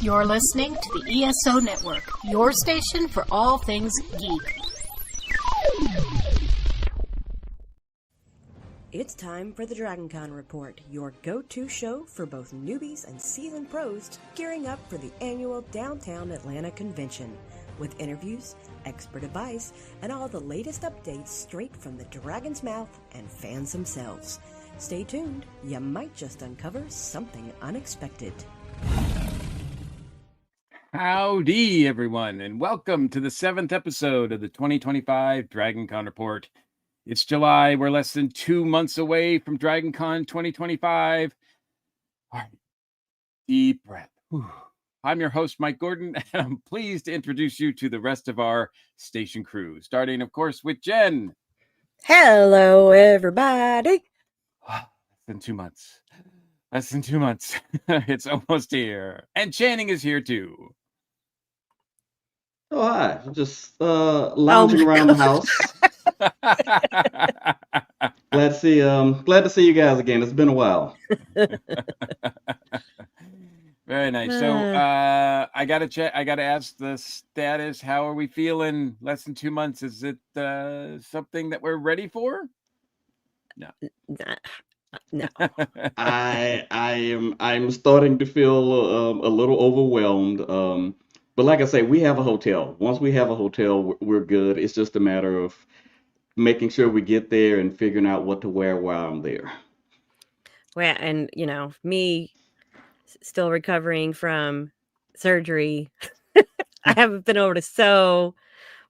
You're listening to the ESO Network, your station for all things geek. It's time for the DragonCon Report, your go-to show for both newbies and seasoned pros gearing up for the annual Downtown Atlanta Convention, with interviews, expert advice, and all the latest updates straight from the dragon's mouth and fans themselves. Stay tuned, you might just uncover something unexpected. Howdy, everyone, and welcome to the 7th episode of the 2025 DragonCon Report. It's July. We're less than 2 months away from DragonCon 2025. All right, deep breath. Whew. I'm your host, Mike Gordon, and I'm pleased to introduce you to the rest of our station crew, starting, of course, with Jen. Hello, everybody. Less than 2 months. Less than 2 months. It's almost here. And Channing is here, too. Oh, hi. I'm just lounging around the house. Glad to see you guys again. It's been a while. Very nice. So I gotta ask the status. How are we feeling? Less than 2 months. Is it something that we're ready for? No. No. I'm starting to feel a little overwhelmed. But like I say, we have a hotel. Once we have a hotel, we're good. It's just a matter of making sure we get there and figuring out what to wear while I'm there. Well, and me still recovering from surgery. I haven't been able to sew,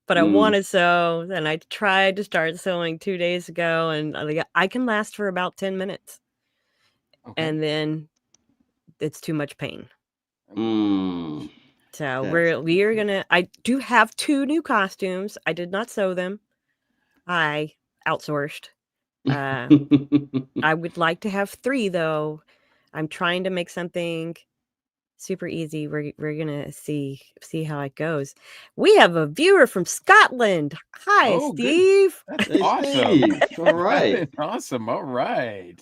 but I want to sew, and I tried to start sewing 2 days ago, and I can last for about 10 minutes. Okay. And then it's too much pain. So we're gonna. I do have 2 new costumes. I did not sew them. I outsourced. I would like to have 3 though. I'm trying to make something super easy. We're gonna see how it goes. We have a viewer from Scotland. Hi, Steve. That's awesome. All right. Awesome. All right.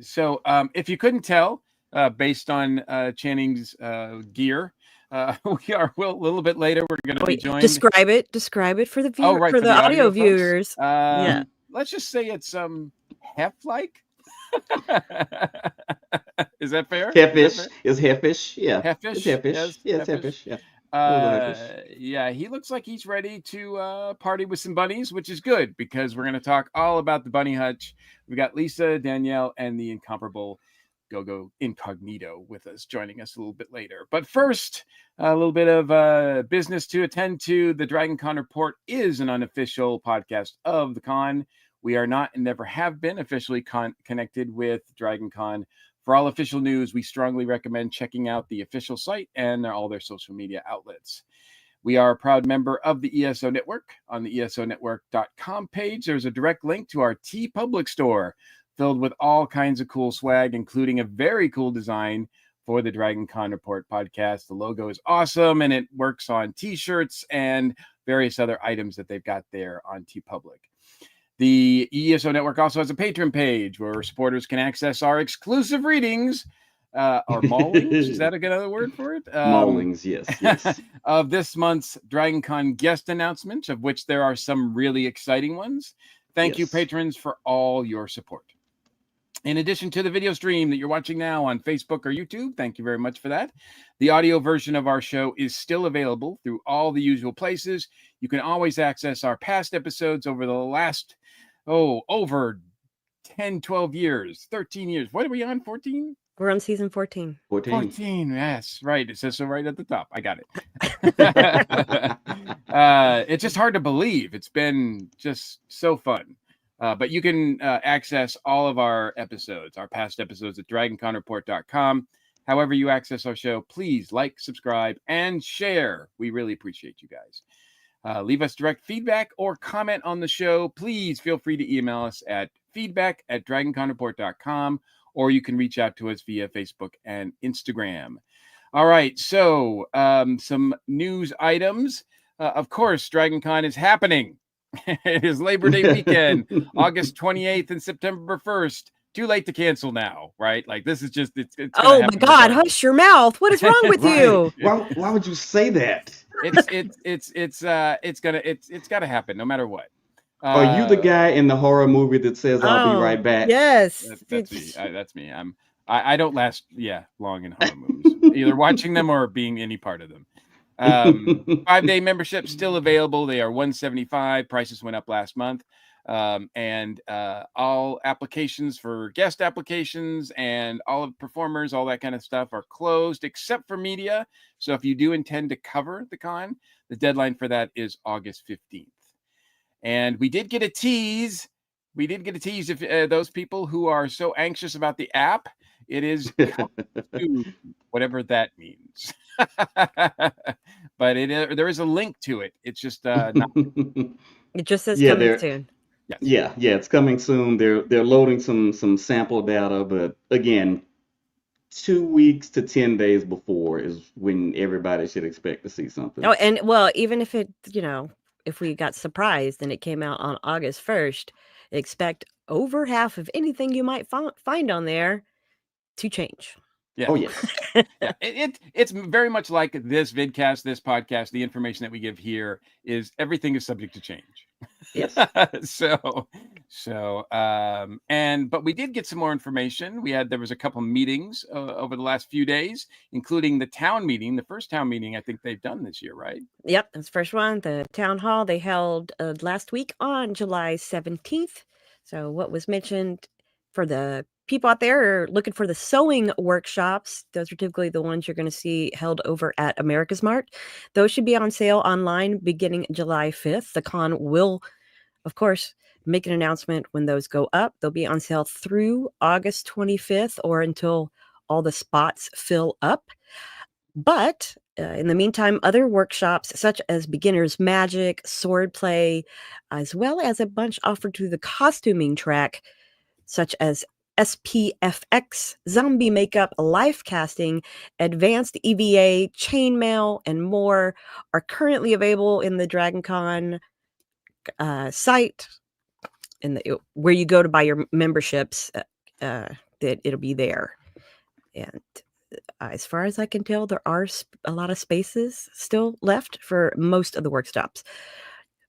So if you couldn't tell, based on Channing's gear, we are a little bit later. We're going to be joined. Describe it for the viewer, for the audio viewers. Yeah. Let's just say it's hef-like. Is that fair? Heffish. Is heffish? Yeah. Heffish. It's heffish. Yes, yeah, it's heffish. Yeah. Yeah, he looks like he's ready to party with some bunnies, which is good because we're going to talk all about the Bunny Hutch. We got Lisa, Danielle, and the incomparable Gogo Incognito with us, joining us a little bit later. But first, a little bit of business to attend to. The DragonCon Report is an unofficial podcast of the con. We are not and never have been officially connected with DragonCon. For all official news, we strongly recommend checking out the official site and all their social media outlets. We are a proud member of the ESO Network. On the esonetwork.com page, there's a direct link to our TeePublic store filled with all kinds of cool swag, including a very cool design for the DragonCon Report podcast. The logo is awesome, and it works on t-shirts and various other items that they've got there on TeePublic. The ESO Network also has a Patreon page where supporters can access our exclusive readings, or maulings. Is that a good other word for it? Maulings, yes. Of this month's DragonCon guest announcements, of which there are some really exciting ones. Thank you, patrons, for all your support. In addition to the video stream that you're watching now on Facebook or YouTube, thank you very much for that. The audio version of our show is still available through all the usual places. You can always access our past episodes over the last, over 10, 12 years, 13 years. What are we on, 14? We're on season 14. 14, yes, right. It says so right at the top. I got it. It's just hard to believe. It's been just so fun. But you can access all of our episodes, our past episodes at dragonconreport.com. However you access our show, please like, subscribe, and share. We really appreciate you guys. Leave us direct feedback or comment on the show. Please feel free to email us at feedback@dragonconreport.com, or you can reach out to us via Facebook and Instagram. All right, so some news items. Of course, DragonCon is happening. It is Labor Day weekend, August 28th and September 1st. too late to cancel now, right? Like this is just it's gonna Oh my happen God, regardless. hush your mouth. What is wrong with Right. you? Why would you say that? It's gotta happen no matter what. Are you the guy in the horror movie that says I'll be Oh, right back? yes. That's me. That's me. I don't last long in horror movies, either watching them or being any part of them. 5-day membership still available. They are $175. Prices went up last month. And all applications for guest applications and all of performers, all that kind of stuff are closed except for media. So if you do intend to cover the con, the deadline for that is August 15th. And we did get a tease. If those people who are so anxious about the app, it is coming soon, whatever that means. But there is a link to it. It's just not. It just says Yeah, coming soon. Yes. yeah, it's coming soon. They're loading some sample data, but again, 2 weeks to 10 days before is when everybody should expect to see something. Oh, and well, even if it, if we got surprised and it came out on August 1st, expect over half of anything you might find on there to change. Yeah. Oh yes. Yeah. It's very much like this vidcast, this podcast. The information that we give here is everything is subject to change. Yes. But we did get some more information. There was a couple meetings over the last few days, including the town meeting, the first town meeting I think they've done this year, right? Yep, that's the first one. The town hall they held last week on July 17th. So what was mentioned for the people out there are looking for the sewing workshops. Those are typically the ones you're going to see held over at America's Mart. Those should be on sale online beginning July 5th. The con will, of course, make an announcement when those go up. They'll be on sale through August 25th or until all the spots fill up. But in the meantime, other workshops such as beginner's magic, swordplay, as well as a bunch offered through the costuming track, such as SPFX, zombie makeup, life casting, advanced EVA, chainmail, and more are currently available in the DragonCon site, where you go to buy your memberships. That it'll be there, and as far as I can tell, there are a lot of spaces still left for most of the workshops.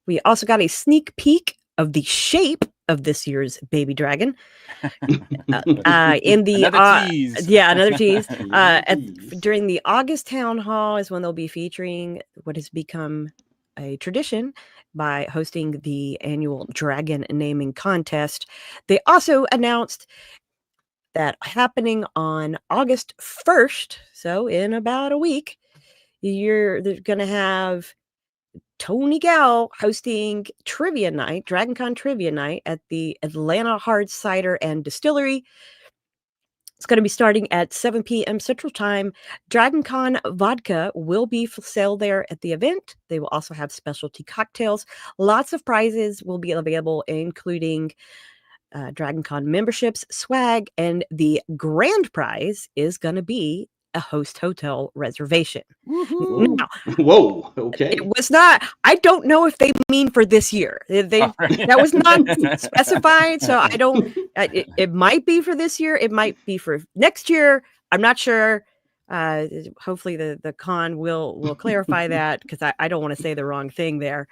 We also got a sneak peek of the shape of this year's baby dragon. In the Another tease. Yeah, another tease. Tease. During the August town hall is when they'll be featuring what has become a tradition by hosting the annual dragon naming contest. They also announced that happening on August 1st, so in about a week, they're going to have Tony Gal hosting trivia night, DragonCon trivia night at the Atlanta Hard Cider and Distillery. It's going to be starting at 7 p.m. Central Time. DragonCon vodka will be for sale there at the event. They will also have specialty cocktails. Lots of prizes will be available, including DragonCon memberships, swag, and the grand prize is going to be a host hotel reservation. Now, Whoa. Okay. it was not. I don't know if they mean for this year. That was not specified, so I don't. It might be for this year. It might be for next year. I'm not sure. Hopefully, the con will clarify that, because I don't want to say the wrong thing there.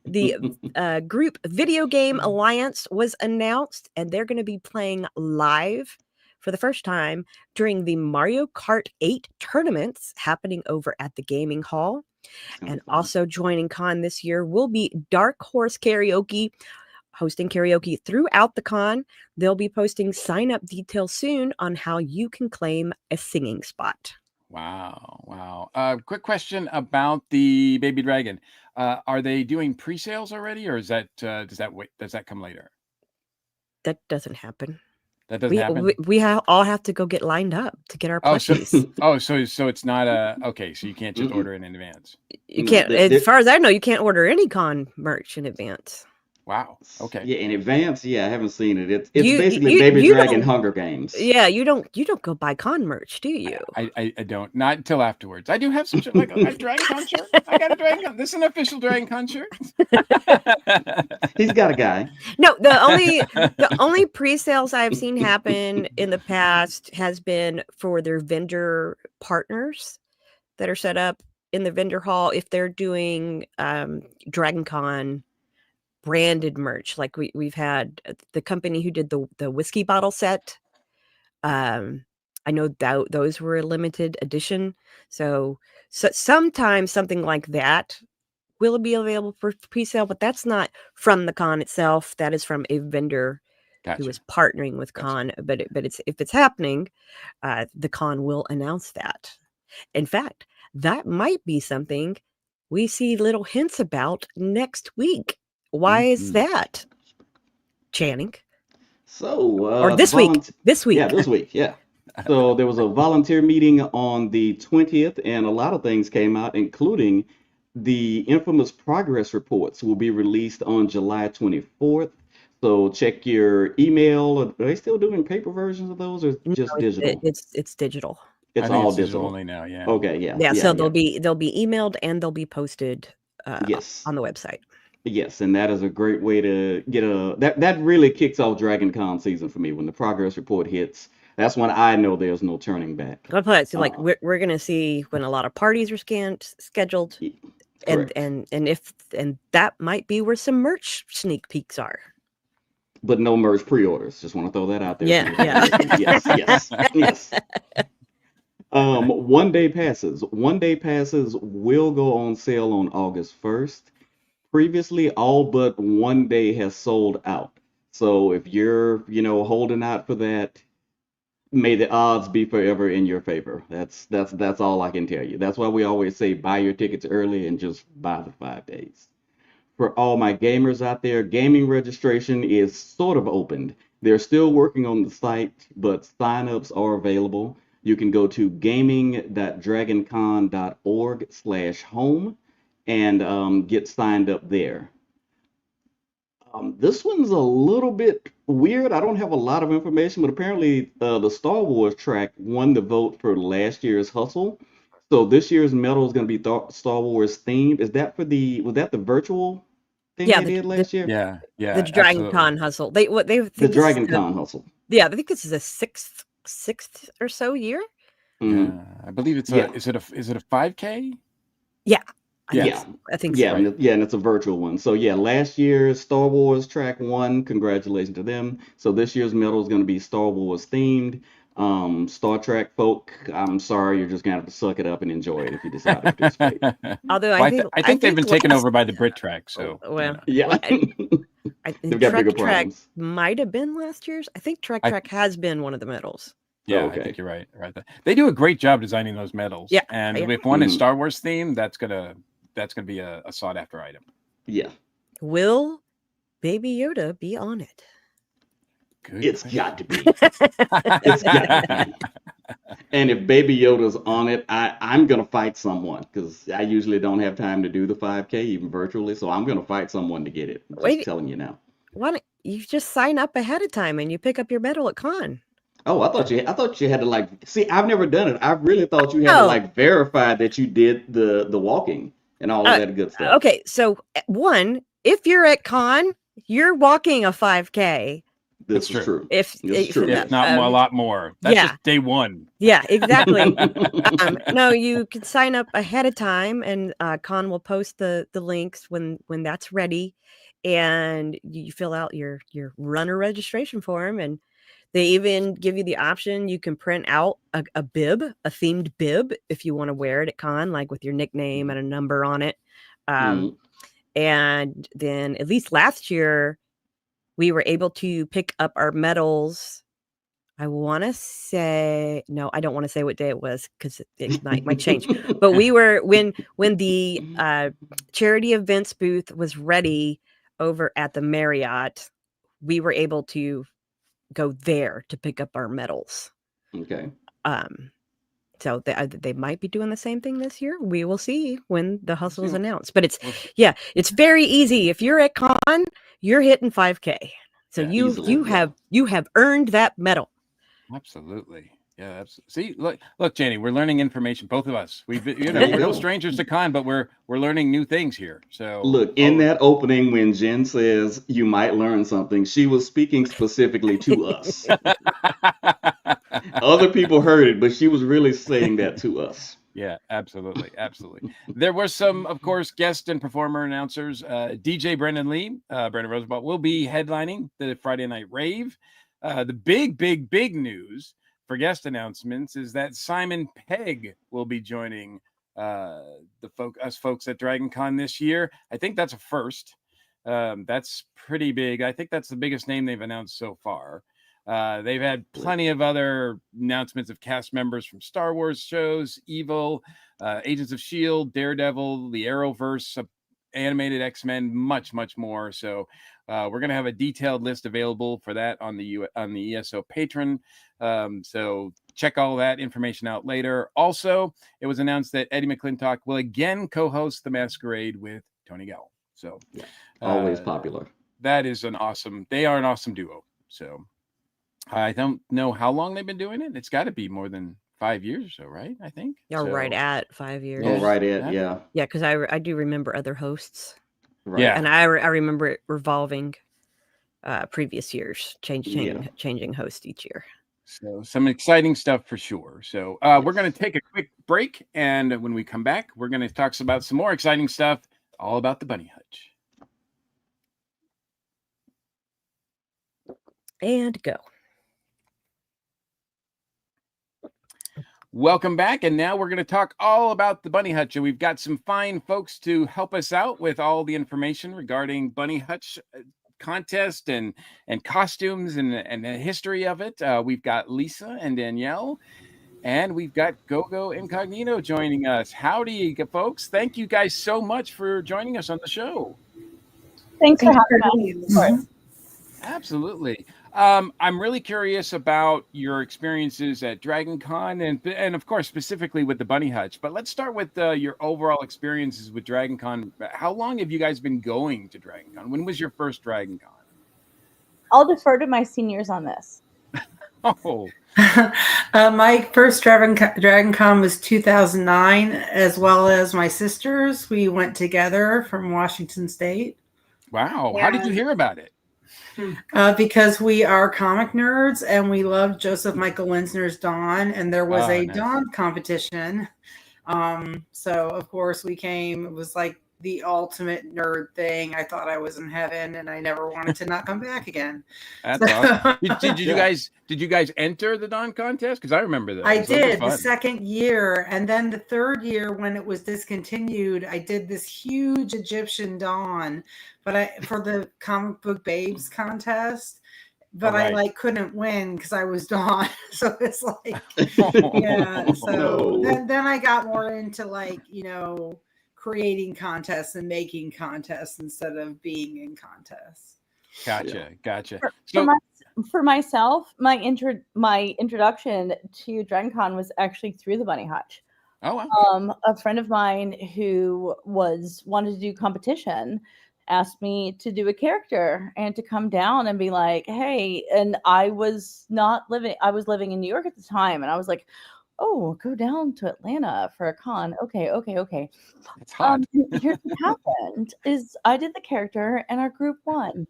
The group Video Game Alliance was announced, and they're going to be playing live for the first time during the Mario Kart 8 tournaments happening over at the Gaming Hall. And also joining con this year will be Dark Horse Karaoke, hosting karaoke throughout the con. They'll be posting sign-up details soon on how you can claim a singing spot. Wow. Quick question about the baby dragon. Are they doing pre-sales already, or is that does that come later? That doesn't happen. That doesn't happen. We all have to go get lined up to get our plushies. So it's not okay. So you can't just order it in advance. You can't. As far as I know, you can't order any con merch in advance. Wow. Okay. Yeah, in advance, yeah, I haven't seen it. It's You basically you Baby you Dragon don't Hunger Games. yeah, you don't go buy con merch, do you? I don't. Not until afterwards. I do have some shirt, like a Dragon Con shirt. I got a Dragon Con. This is an official Dragon Con shirt. He's got a guy. No, the only pre-sales I've seen happen in the past has been for their vendor partners that are set up in the vendor hall if they're doing Dragon Con branded merch. Like we've had the company who did the whiskey bottle set. I know that those were a limited edition. So sometimes something like that will be available for pre-sale, but that's not from the con itself. That is from a vendor who Gotcha. is partnering with con. But it's if it's happening, the con will announce that. In fact, that might be something we see little hints about next week. Why is that, Channing? So, Or this week? This week. Yeah, this week, yeah. So there was a volunteer meeting on the 20th, and a lot of things came out, including the infamous progress reports will be released on July 24th. So check your email. Are they still doing paper versions of those, or No, just digital? it's digital. I It's think all it's digital digital. only now. Yeah. Okay, yeah, Yeah, yeah, so yeah. they'll be emailed and they'll be posted Yes. on the website. Yes, and that is a great way to get that really kicks off Dragon Con season for me. When the progress report hits, that's when I know there's no turning back. I'll put it so like Uh, we're gonna see when a lot of parties are scheduled, y- and correct. and that might be where some merch sneak peeks are. But no merge pre-orders. Just want to throw that out there for Yeah, the record. Yes, yes, yes. One day passes. One day passes will go on sale on August 1st. Previously, all but one day has sold out. So if you're, holding out for that, may the odds be forever in your favor. That's all I can tell you. That's why we always say buy your tickets early and just buy the 5 days. For all my gamers out there, gaming registration is sort of opened. They're still working on the site, but signups are available. You can go to gaming.dragoncon.org/home and get signed up there. This one's a little bit weird. I don't have a lot of information, but apparently the Star Wars track won the vote for last year's Hustle. So this year's medal is going to be Star Wars themed. Was that the virtual thing yeah. they did The last year? Yeah. the Yeah. Dragon Absolutely. Con hustle. They The think this is Dragon Con Hustle. I think this is the sixth or so year. Hmm. Yeah. I believe it's Yeah, Is it a 5K? Yeah, Yeah. I think yeah, so. Right. and it's a virtual one. So yeah, last year's Star Wars track won. Congratulations to them. So this year's medal is going to be Star Wars themed. Star Trek folk, I'm sorry, you're just gonna have to suck it up and enjoy it if you decide to participate. Although Well, I think they've been taken last over by the Brit track. So well, Yeah, I they've think got bigger Trek Track problems. might have been last year's. I think Trek I Track has been one of the medals. yeah, I Okay. think you're right. Right. They do a great job designing those medals. Yeah, And yeah. if one is Mhm. Star Wars themed, that's gonna be a sought after item. Yeah, Will Baby Yoda be on it? Good it's question. got to be. It's got to be. And if Baby Yoda's on it, I'm gonna fight someone because I usually don't have time to do the 5K even virtually. So I'm gonna fight someone to get it. Just Wait, telling you now. why don't you just sign up ahead of time and you pick up your medal at con? Oh, I thought you had to see. I've never done it. I really thought you had to Oh, verify that you did the walking and all of that good stuff. okay. So one, if you're at con, you're walking a 5K. This That's is true. true. If This is true. If Yes. not a lot more. That's yeah, just day one. yeah, exactly. No, you can sign up ahead of time, and Con will post the links when that's ready, and you fill out your runner registration form, and they even give you the option you can print out a bib, a themed bib, if you want to wear it at Con, like with your nickname and a number on it. Mhm. And then at least last year, we were able to pick up our medals. I want to say no. I don't want to say what day it was because it might change. But we were when the charity events booth was ready over at the Marriott. We were able to go there to pick up our medals. Okay. So they might be doing the same thing this year. We will see when the hustle is see. announced. But We'll see. it's very easy. If you're at con, you're hitting 5K. So Yeah. Easily, you have earned that medal. Absolutely. Yeah. See, look, Janie, we're learning information. Both of us. We're There no you go. strangers to con, but we're learning new things here. So Look, in that opening, when Jen says you might learn something, she was speaking specifically to us. Other people heard it, but she was really saying that to us. Yeah, absolutely. There were some, of course, guest and performer announcers. DJ Brendan Rosenbaum will be headlining the Friday Night Rave. The big news for guest announcements is that Simon Pegg will be joining us folks at Dragon Con this year. I think that's a first. That's pretty big. I think that's the biggest name they've announced so far. They've had plenty of other announcements of cast members from Star Wars shows, Evil, Agents of S.H.I.E.L.D., Daredevil, the Arrowverse, animated X-Men, much more. So we're going to have a detailed list available for that on the ESO Patreon. So check all that information out later. Also, it was announced that Eddie McClintock will again co-host The Masquerade with Tony Gowell. So Always popular. They are an awesome duo. So I don't know how long they've been doing it. It's got to be more than 5 years or so, right? I think. Yeah, right at 5 years. Oh, right at, yeah. Yeah, because I do remember other hosts. Right. Yeah. And I remember it revolving previous years, changing host each year. So some exciting stuff for sure. So we're going to take a quick break. And when we come back, we're going to talk about some more exciting stuff all about the Bunny Hutch. And go. Welcome back. And now we're going to talk all about the Bunny Hutch. And we've got some fine folks to help us out with all the information regarding Bunny Hutch contest and costumes and the history of it. We've got Lisa and Danielle, and we've got Gogo Incognito joining us. Howdy, folks. Thank you guys so much for joining us on the show. Thanks for having us. Absolutely. I'm really curious about your experiences at Dragon Con and of course, specifically with the Bunny Hutch. But let's start with your overall experiences with Dragon Con. How long have you guys been going to Dragon Con? When was your first Dragon Con? I'll defer to my seniors on this. Oh. My first Dragon Con was 2009, as well as my sisters. We went together from Washington State. Wow. How did you hear about it? Because we are comic nerds and we love Joseph Michael Linsner's Dawn, and there was a nice. Dawn competition. So of course we came. It was like the ultimate nerd thing. I thought I was in heaven, and I never wanted to not come back again. That's awesome. Did you guys enter the Dawn contest? Because I remember that. I did the second year, and then the third year when it was discontinued, I did this huge Egyptian Dawn, but for the comic book babes contest. But I couldn't win because I was Dawn. So it's like, yeah. So then I got more into creating contests and making contests instead of being in contests. Gotcha. For myself, my introduction to Dragon Con was actually through the Bunny Hutch. Oh, wow. A friend of mine who wanted to do competition asked me to do a character and to come down and be like, hey, and I was living in New York at the time, and I was like, oh, go down to Atlanta for a con. Okay. It's hot. Here's what happened is I did the character and our group won.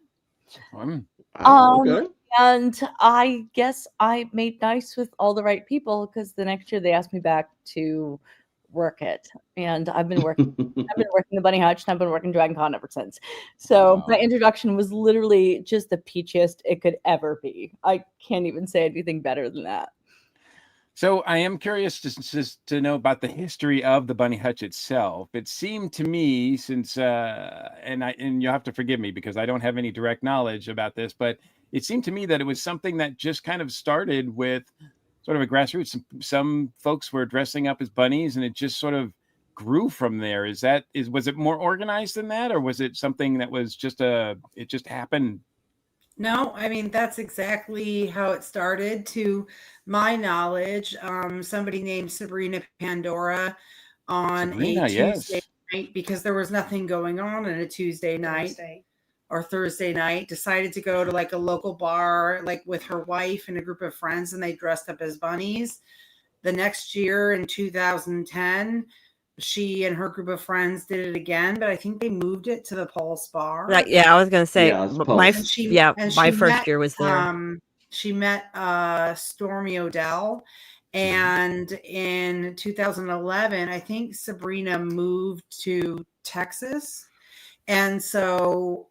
Okay. And I guess I made nice with all the right people, because the next year they asked me back to work it. And I've been working the Bunny Hutch, and I've been working Dragon Con ever since. So my introduction was literally just the peachiest it could ever be. I can't even say anything better than that. So I am curious to know about the history of the Bunny Hutch itself. It seemed to me, since and you'll have to forgive me because I don't have any direct knowledge about this, but it seemed to me that it was something that just kind of started with sort of a grassroots. Some folks were dressing up as bunnies, and it just sort of grew from there. Was it more organized than that, or was it something that was it just happened No, I mean, that's exactly how it started. To my knowledge, somebody named Sabrina Pandora on a Sabrina, Tuesday yes. night, because there was nothing going on a Tuesday night Thursday. or Thursday night, decided to go to like a local bar, like with her wife and a group of friends, and they dressed up as bunnies. The next year in 2010, she and her group of friends did it again, but I think they moved it to the Pulse Like, Bar. yeah, I was gonna say Yeah, it's my And Pulse. my first year was there. she met Stormy Odell, and in 2011 I think Sabrina moved to Texas, and so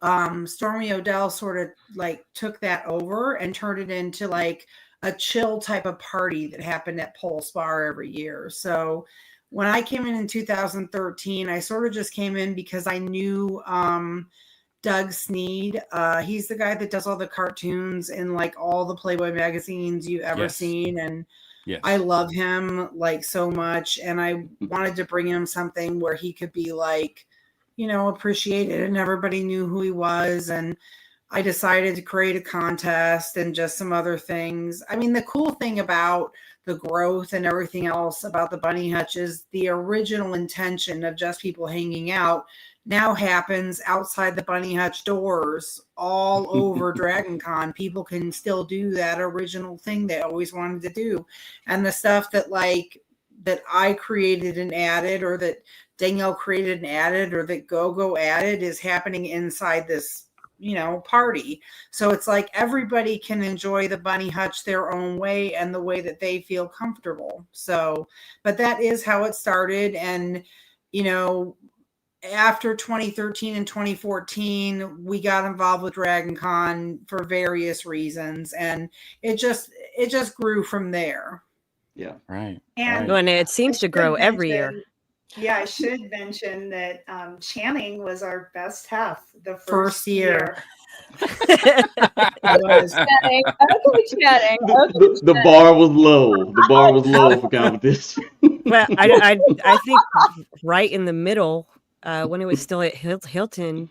Stormy Odell sort of like took that over and turned it into like a chill type of party that happened at Pulse Bar every year. So when I came in 2013, I sort of just came in because I knew Doug Sneed. He's the guy that does all the cartoons in like all the Playboy magazines you ever Yes. seen. And Yes. I love him like so much. And I wanted to bring him something where he could be like, you know, appreciated and everybody knew who he was. And I decided to create a contest and just some other things. I mean, the cool thing about the growth and everything else about the Bunny Hutch is the original intention of just people hanging out now happens outside the Bunny Hutch doors all over Dragon Con. People can still do that original thing they always wanted to do. And the stuff that like that I created and added, or that Danielle created and added, or that Gogo added, is happening inside this, you know, party. So it's like everybody can enjoy the Bunny Hutch their own way and the way that they feel comfortable. So, but that is how it started. And, you know, after 2013 and 2014, we got involved with Dragon Con for various reasons, and it just grew from there. Yeah. Right. And right. And it seems to grow every year. Yeah, I should mention that Channing was our best half the First year. Was. Chatting. Okay, chatting. The bar was low. The bar was low for competition. Well, I think right in the middle, when it was still at Hilton,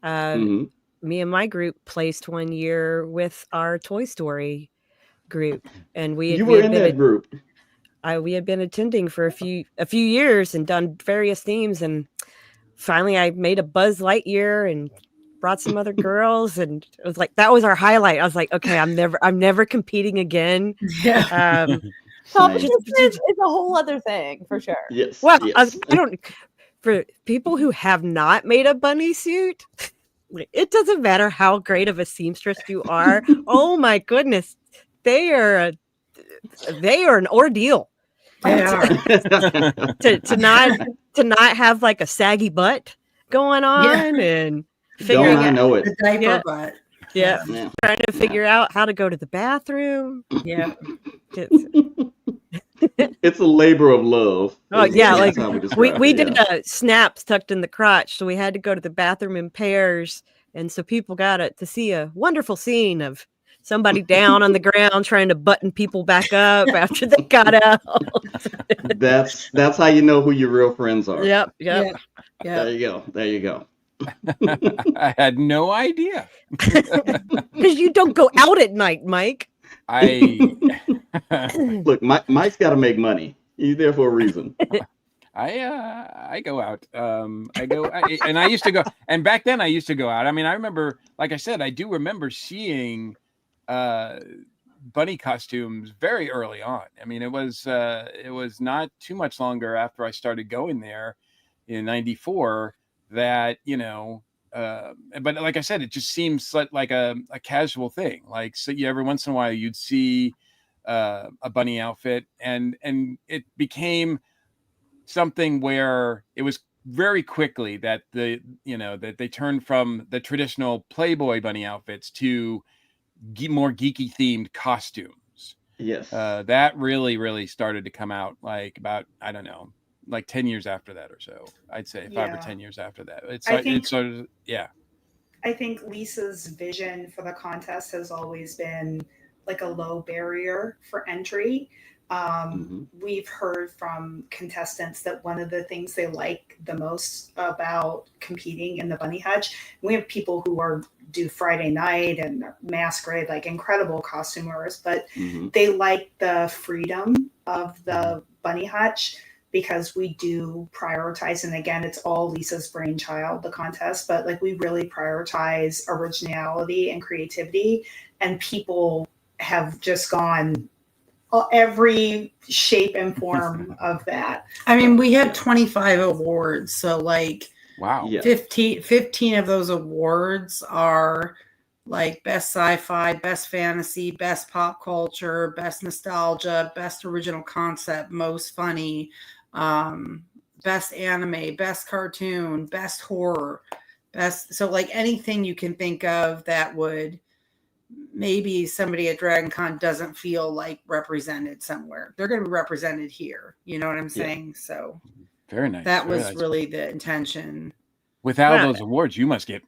Mhm. me and my group placed one year with our Toy Story group, and we You were had in been that group. we had been attending for a few years and done various themes, and finally I made a Buzz Lightyear and brought some other girls, and it was like that was our highlight. I was like, okay, I'm never competing again. Yeah. Competition Nice. is a whole other thing for sure. Yes. Well, Yes. I don't. For people who have not made a bunny suit, it doesn't matter how great of a seamstress you are. Oh my goodness, they are an ordeal. They are. to not have like a saggy butt going on and Don't figuring I out know it? The diaper Yeah. butt. yeah, Yeah. trying to figure out how to go to the bathroom. Yeah. It's a labor of love. Oh yeah, That's like how we describe we it. did Yeah. snaps tucked in the crotch, so we had to go to the bathroom in pairs, and so people got to see a wonderful scene of somebody down on the ground trying to button people back up after they got out. That's how you know who your real friends are. Yep. Yeah. There you go. There you go. I had no idea. Because you don't go out at night, Mike. Look, Mike's got to make money. He's there for a reason. I go out. And I used to go. And back then, I used to go out. I mean, I remember, like I said, I do remember seeing bunny costumes very early on. I mean, it was not too much longer after I started going there in '94 that, you know. But like I said, it just seems like a casual thing. Like, so every once in a while you'd see a bunny outfit, and it became something where it was very quickly that that they turned from the traditional Playboy bunny outfits to more geeky themed costumes. Yes. That really started to come out like about, I don't know, like 10 years after that or so. I'd say 5 or 10 years after that. It's sort of, yeah. I think Lisa's vision for the contest has always been like a low barrier for entry. We've heard from contestants that one of the things they like the most about competing in the Bunny Hutch, we have people who do Friday night and masquerade, like incredible costumers, but they like the freedom of the Bunny Hutch because we do prioritize, and again, it's all Lisa's brainchild, the contest, but like we really prioritize originality and creativity, and people have just gone every shape and form of that. I mean, we have 25 awards, so like Wow. Yeah. 15 of those awards are like best sci-fi, best fantasy, best pop culture, best nostalgia, best original concept, most funny, best anime, best cartoon, best horror, best. So like anything you can think of that would maybe somebody at Dragon Con doesn't feel like represented somewhere, they're going to be represented here. You know what I'm saying? So Very nice. that very was nice. really the intention. Without those awards, you must get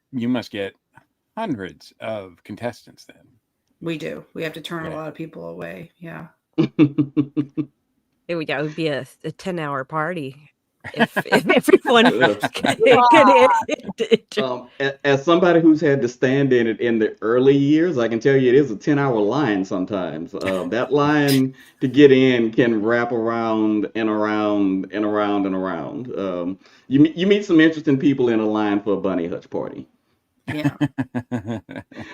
hundreds of contestants then. We do. We have to turn a lot of people away. Yeah. It would be a 10-hour party if everyone as somebody who's had to stand in it in the early years, I can tell you it is a 10-hour line sometimes. That line to get in can wrap around and around and around and around. You meet some interesting people in a line for a Bunny Hutch party. Yeah.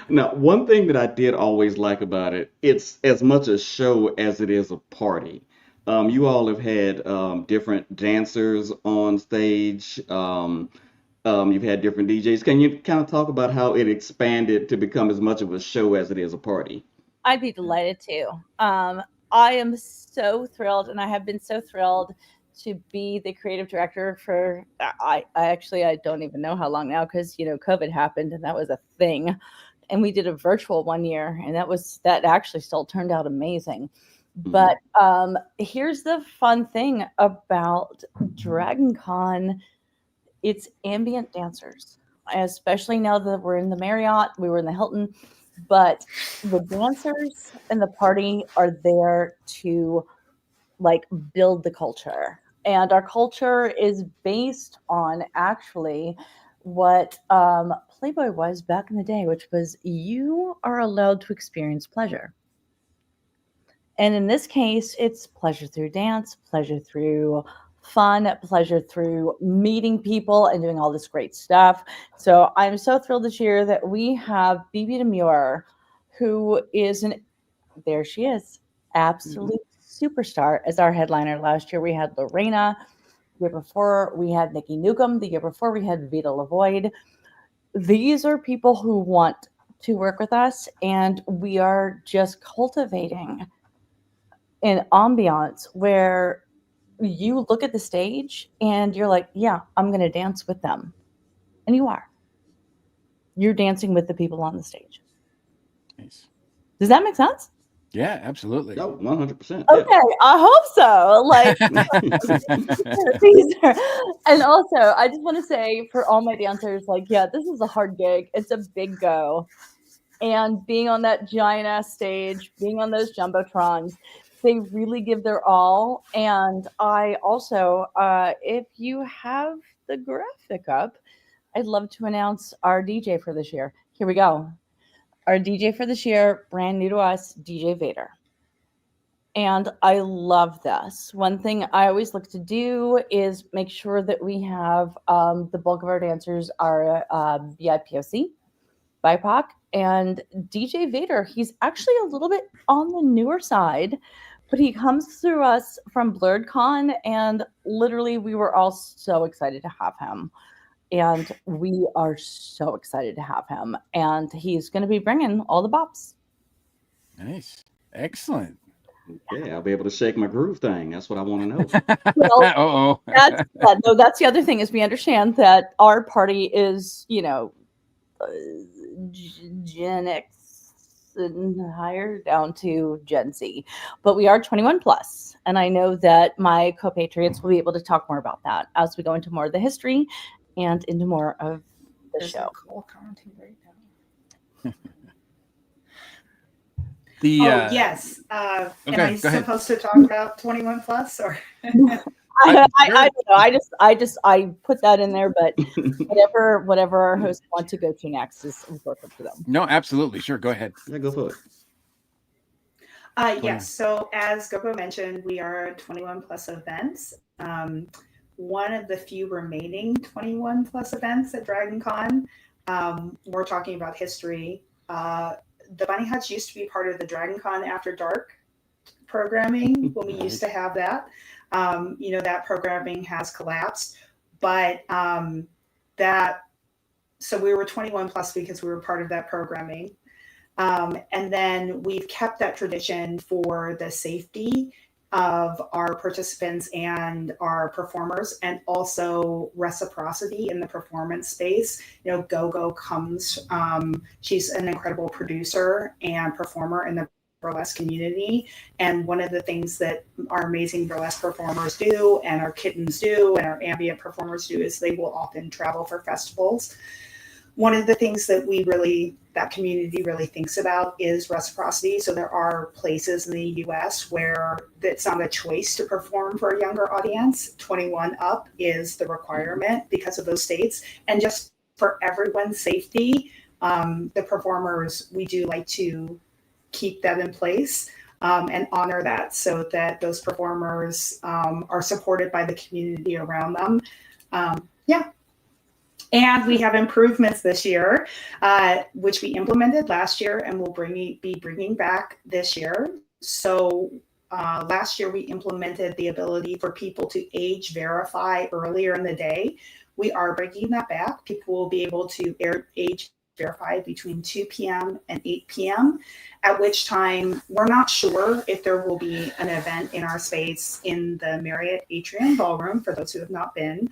Now, one thing that I did always like about it, it's as much a show as it is a party. You all have had different dancers on stage. You've had different DJs. Can you kind of talk about how it expanded to become as much of a show as it is a party? I'd be delighted to. I am so thrilled, and I have been so thrilled to be the creative director for, I don't even know how long now, because, COVID happened and that was a thing. And we did a virtual one year, and that actually still turned out amazing. But here's the fun thing about Dragon Con. It's ambient dancers, especially now that we're in the Marriott. We were in the Hilton, but the dancers and the party are there to like build the culture. And our culture is based on actually what Playboy was back in the day, which was you are allowed to experience pleasure. And in this case, it's pleasure through dance, pleasure through fun, pleasure through meeting people and doing all this great stuff. So I'm so thrilled this year that we have Bibi Demure, who is there she is, absolute superstar as our headliner. Last year we had Lorena. The year before we had Nikki Newcomb. The year before we had Vita Lavoid. These are people who want to work with us, and we are just cultivating an ambiance where you look at the stage and you're like, yeah, I'm going to dance with them. And you are. You're dancing with the people on the stage. Nice. Does that make sense? Yeah, absolutely. No, 100%. Okay, Yeah. I hope so. Like, and also, I just want to say for all my dancers, like, yeah, this is a hard gig. It's a big go. And being on that giant ass stage, being on those jumbotrons, they really give their all. And I also, if you have the graphic up, I'd love to announce our DJ for this year. Here we go. Our DJ for this year, brand new to us, DJ Vader. And I love this. One thing I always look to do is make sure that we have the bulk of our dancers are BIPOC, BIPOC, and DJ Vader. He's actually a little bit on the newer side, but he comes through us from BlurredCon, and literally we were all so excited to have him. And we are so excited to have him. And he's going to be bringing all the bops. Nice. Excellent. Okay, I'll be able to shake my groove thing. That's what I want to know. Well, that's the other thing is we understand that our party is, Gen X and higher down to Gen Z. But we are 21 plus. And I know that my compatriots will be able to talk more about that as we go into more of the history and into more of the show. Cool content right now. The Yes. Am okay, I go ahead. supposed to talk about 21 plus or? I don't know. I put that in there, but whatever our hosts want to go to next is of course up to them. No, absolutely, sure. Go ahead. Yeah, go for it. Yes. So as Gogo mentioned, we are 21 plus events. One of the few remaining 21 plus events at Dragon Con. We're talking about history. The Bunny Hutch used to be part of the Dragon Con After Dark programming when we used to have that. That programming has collapsed, but so we were 21 plus because we were part of that programming. And then we've kept that tradition for the safety of our participants and our performers, and also reciprocity in the performance space. Gogo comes, she's an incredible producer and performer in the burlesque community. And one of the things that our amazing burlesque performers do, and our kittens do, and our ambient performers do, is they will often travel for festivals. One of the things that that community really thinks about is reciprocity. So there are places in the US where it's not a choice to perform for a younger audience. 21 up is the requirement because of those states. And just for everyone's safety, the performers, we do like to keep that in place and honor that, so that those performers are supported by the community around them. And we have improvements this year, which we implemented last year and will be bringing back this year. So last year we implemented the ability for people to age verify earlier in the day. We are bringing that back. People will be able to age verify between 2 p.m. and 8 p.m., at which time we're not sure if there will be an event in our space in the Marriott Atrium Ballroom, for those who have not been.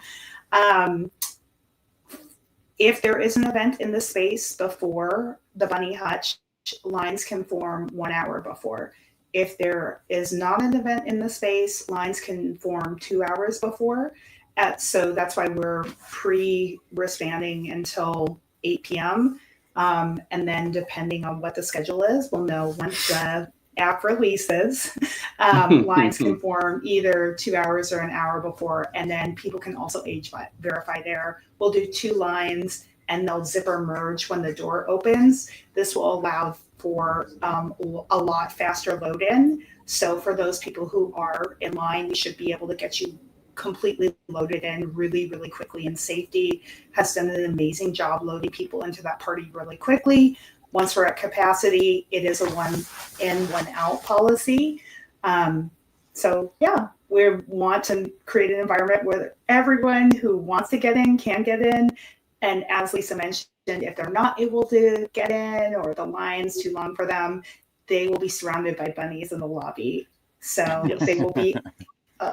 If there is an event in the space before the Bunny Hutch, lines can form 1 hour before. If there is not an event in the space, lines can form 2 hours before. So that's why we're pre-wristbanding until 8 p.m. And then depending on what the schedule is, we'll know once the app releases. Lines can form either 2 hours or an hour before, and then people can also age verify there. We'll do 2 lines and they'll zipper merge when the door opens. This will allow for a lot faster load in. So for those people who are in line, we should be able to get you completely loaded in really, really quickly. And safety has done an amazing job loading people into that party really quickly. Once we're at capacity, it is a 1 in, 1 out policy. So yeah, we want to create an environment where everyone who wants to get in can get in. And as Lisa mentioned, if they're not able to get in or the line's too long for them, they will be surrounded by bunnies in the lobby. So they will be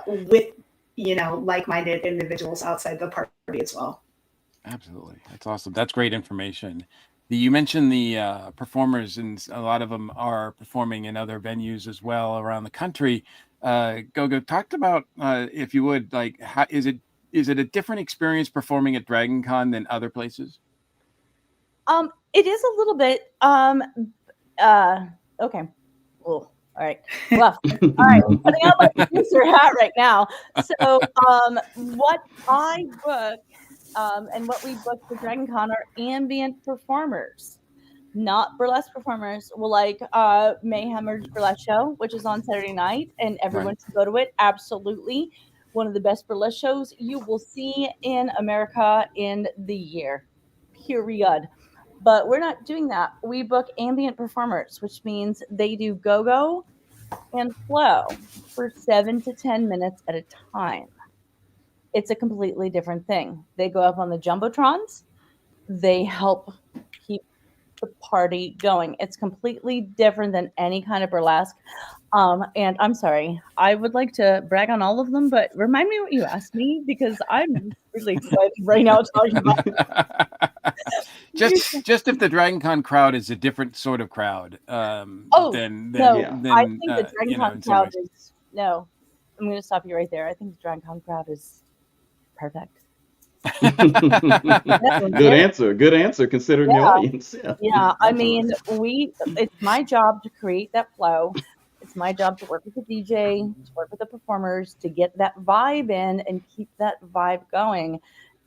with, like-minded individuals outside the party as well. Absolutely. That's awesome. That's great information. You mentioned the performers, and a lot of them are performing in other venues as well around the country. Gogo, talked about, if you would, like, how is it a different experience performing at Dragon Con than other places? It is a little bit. Okay. Well, all right. Well, all right. I'm putting on my producer hat right now. So, what I book and what we book for Dragon Con are ambient performers, not burlesque performers. Well, like Mayhemmer's Burlesque Show, which is on Saturday night, and everyone should go to it. Absolutely. One of the best burlesque shows you will see in America in the year, period. But we're not doing that. We book ambient performers, which means they do go-go and flow for 7 to 10 minutes at a time. It's a completely different thing. They go up on the jumbotrons. They help keep the party going. It's completely different than any kind of burlesque. And I'm sorry, I would like to brag on all of them, but remind me what you asked me, because I'm really excited right now talking about just if the Dragon Con crowd is a different sort of crowd. I think the Dragon Con crowd is no. I'm going to stop you right there. I think the Dragon Con crowd is perfect. Good answer. Good answer considering the Yeah. audience. Yeah. Yeah, I Excellent. mean, it's my job to create that flow. It's my job to work with the DJ, to work with the performers, to get that vibe in and keep that vibe going.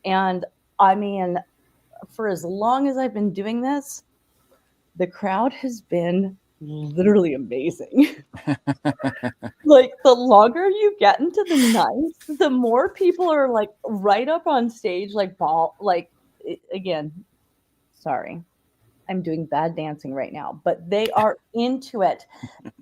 And I mean, for as long as I've been doing this, the crowd has been literally amazing. Like the longer you get into the night, the more people are like right up on stage, like again, sorry. I'm doing bad dancing right now, but they are into it.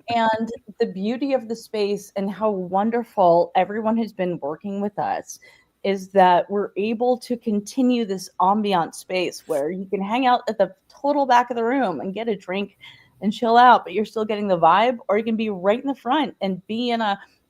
And the beauty of the space and how wonderful everyone has been working with us is that we're able to continue this ambient space where you can hang out at the total back of the room and get a drink and chill out, but you're still getting the vibe, or you can be right in the front and be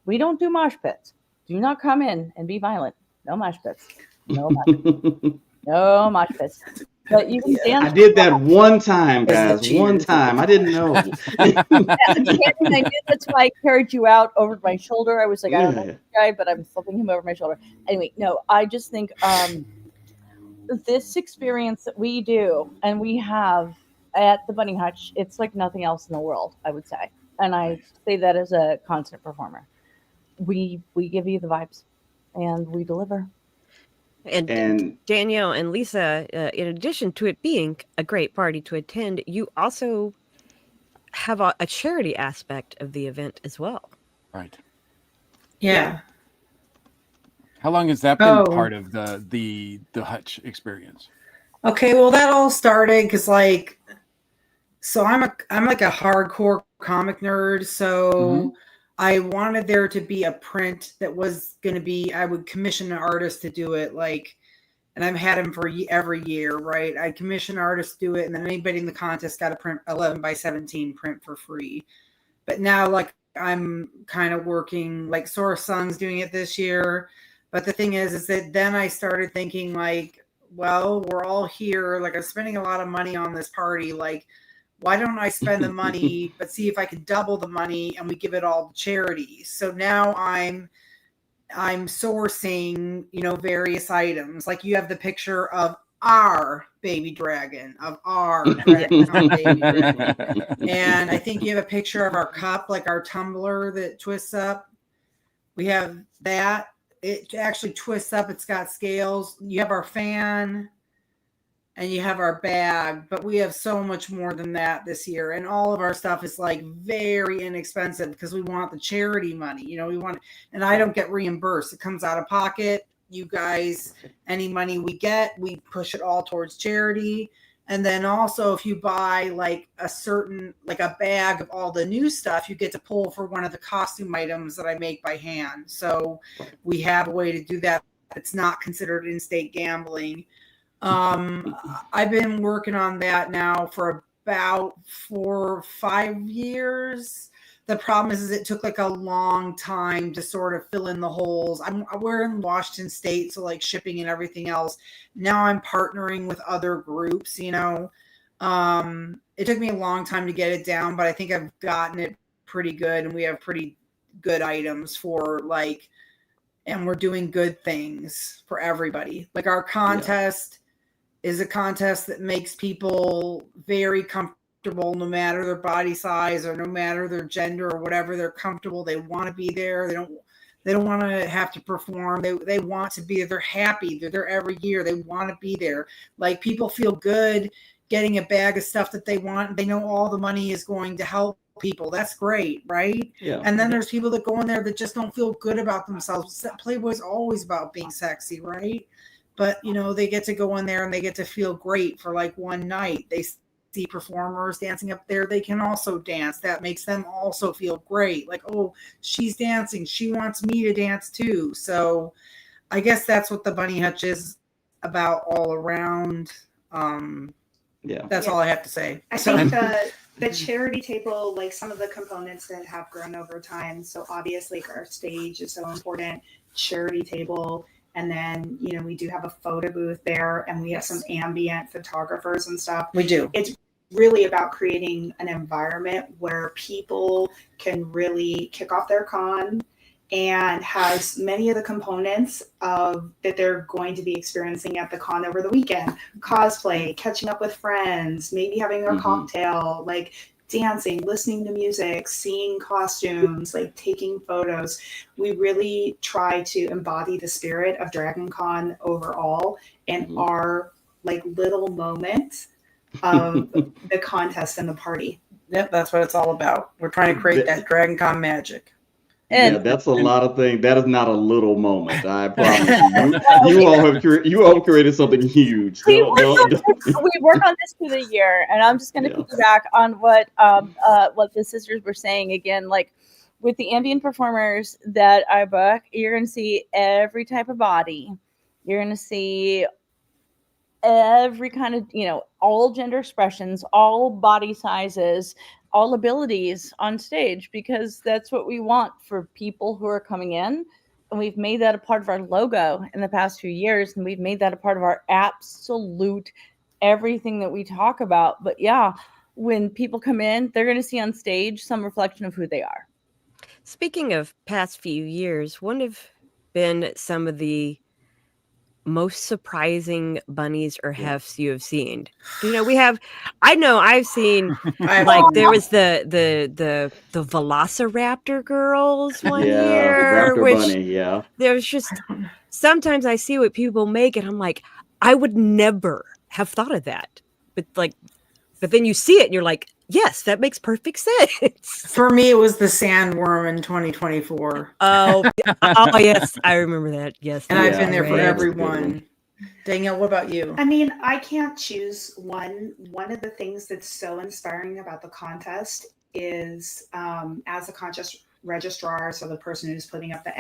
we don't do mosh pits. Do not come in and be violent. No mosh pits. No mosh pits. No mosh pits. But you can dance. I did that one time, As guys. the One cheers. time. I didn't know. And I knew that's why I carried you out over my shoulder. I was like, I don't know this guy, but I'm flipping him over my shoulder. Anyway, no, I just think this experience that we do and we have at the Bunny Hutch, it's like nothing else in the world, I would say. And I say that as a concert performer. We give you the vibes and we deliver. And Danielle and Lisa, in addition to it being a great party to attend, you also have a charity aspect of the event as well. Right. Yeah. How long has that been Oh. part of the Hutch experience? Okay, well that all started because so I'm like a hardcore comic nerd, so I wanted there to be a print that was going to be, I would commission an artist to do it, and I've had him for every year, right? I commission artists to do it, and then anybody in the contest got a print 11x17 print for free. But now, I'm kind of working, Sora Sung's doing it this year. But the thing is that then I started thinking, well, we're all here, I'm spending a lot of money on this party, why don't I spend the money, but see if I can double the money and we give it all to charity. So now I'm sourcing, various items. You have the picture of our baby dragon, baby dragon. And I think you have a picture of our cup, our tumbler that twists up. We have that. It actually twists up. It's got scales. You have our fan. And you have our bag, but we have so much more than that this year. And all of our stuff is very inexpensive because we want the charity money. And I don't get reimbursed. It comes out of pocket. You guys, any money we get, we push it all towards charity. And then also if you buy a bag of all the new stuff, you get to pull for one of the costume items that I make by hand. So we have a way to do that. It's not considered in-state gambling. I've been working on that now for about 4 or 5 years. The problem is it took a long time to sort of fill in the holes. We're in Washington State, so shipping and everything else. Now I'm partnering with other groups, It took me a long time to get it down, but I think I've gotten it pretty good, and we have pretty good items for and we're doing good things for everybody. Our contest is a contest that makes people very comfortable, no matter their body size or no matter their gender or whatever. They're comfortable. They want to be there. They don't want to have to perform. They want to be there. They're happy. They're there every year. They want to be there. People feel good getting a bag of stuff that they want. They know all the money is going to help people. That's great, right? Yeah. And then there's people that go in there that just don't feel good about themselves. Playboy's always about being sexy, right? But, they get to go in there and they get to feel great for one night. They see performers dancing up there. They can also dance. That makes them also feel great. Oh, she's dancing. She wants me to dance too. So I guess that's what the Bunny Hutch is about all around. That's all I have to say. I think the charity table, some of the components that have grown over time. So obviously our stage is so important. Charity table. And then, we do have a photo booth there, and we have some ambient photographers and stuff. We do. It's really about creating an environment where people can really kick off their con and has many of the components of that they're going to be experiencing at the con over the weekend. Cosplay, catching up with friends, maybe having a cocktail, like dancing, listening to music, seeing costumes, like taking photos. We really try to embody the spirit of Dragon Con overall and our like little moment of the contest and the party. Yep, that's what it's all about. We're trying to create that Dragon Con magic. Yeah, And that's a lot of things. That is not a little moment. I promise you. You all have created something huge. we work on this through the year, and I'm just going to piggyback on what the sisters were saying again. Like with the ambient performers that I book, you're going to see every type of body. You're going to see every kind of, all gender expressions, all body sizes, all abilities on stage, because that's what we want for people who are coming in. And we've made that a part of our logo in the past few years. And we've made that a part of our absolute everything that we talk about. But yeah, when people come in, they're going to see on stage some reflection of who they are. Speaking of past few years, what have been some of the most surprising bunnies or hefts you have seen? I've seen like there was the Velociraptor girls one year, Raptor which Bunny, there's just sometimes I see what people make and I'm like, I would never have thought of that. But then you see it and you're like, yes, that makes perfect sense. For me, it was the sandworm in 2024. Oh yes, I remember that. Yes, and I've been there for that was a good everyone. Danielle, what about you? I mean, I can't choose one. One of the things that's so inspiring about the contest is as a contest registrar, so the person who's putting up the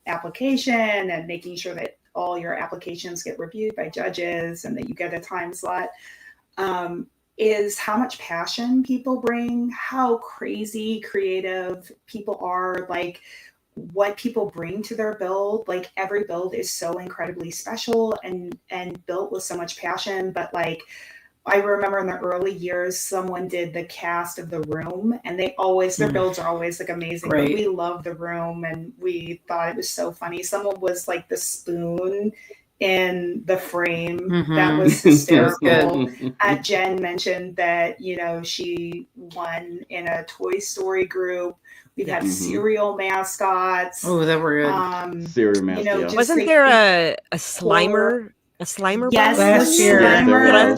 application and making sure that all your applications get reviewed by judges and that you get a time slot, is how much passion people bring, how crazy creative people are, like what people bring to their build. Like every build is so incredibly special and built with so much passion. But like I remember in the early years, someone did the cast of The Room, and their builds are always like amazing. But we love The Room, and we thought it was so funny. Someone was like the spoon in the frame. That was hysterical. Jen mentioned that, she won in a Toy Story group. We've had cereal mascots. Oh, that were good. Cereal mascots. Wasn't there a Slimer? A Slimer? Yes, last year. Slimer.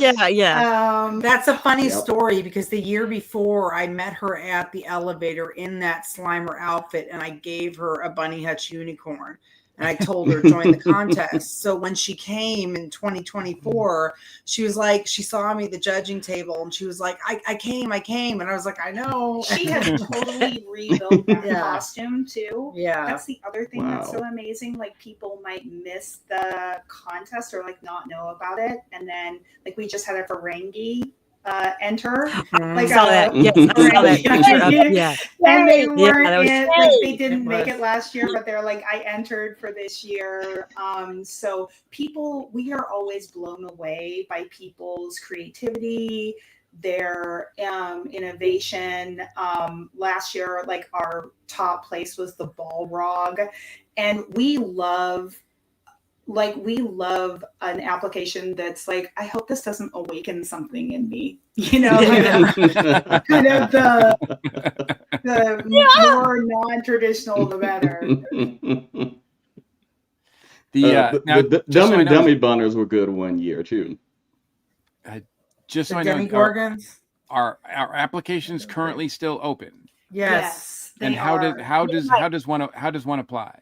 That's a funny story because the year before I met her at the elevator in that Slimer outfit, and I gave her a Bunny Hutch unicorn. And I told her join the contest. So when she came in 2024, she was like, she saw me at the judging table and she was like, I came. And I was like, I know. She has totally rebuilt that costume too. Yeah. That's the other thing that's so amazing. Like people might miss the contest or like not know about it. And then like we just had a Ferengi enter. Like saw that. Yes, I saw that picture. Yeah. And they weren't they didn't make it last year, but they're like, I entered for this year. So we are always blown away by people's creativity, their innovation. Last year, like our top place was the Balrog, and we love an application that's like, I hope this doesn't awaken something in me, kind of the more non-traditional, the better. The dummy bunners were good one year too. Just so the I know, Demogorgons? Our applications currently still open. Yes. And how does one apply?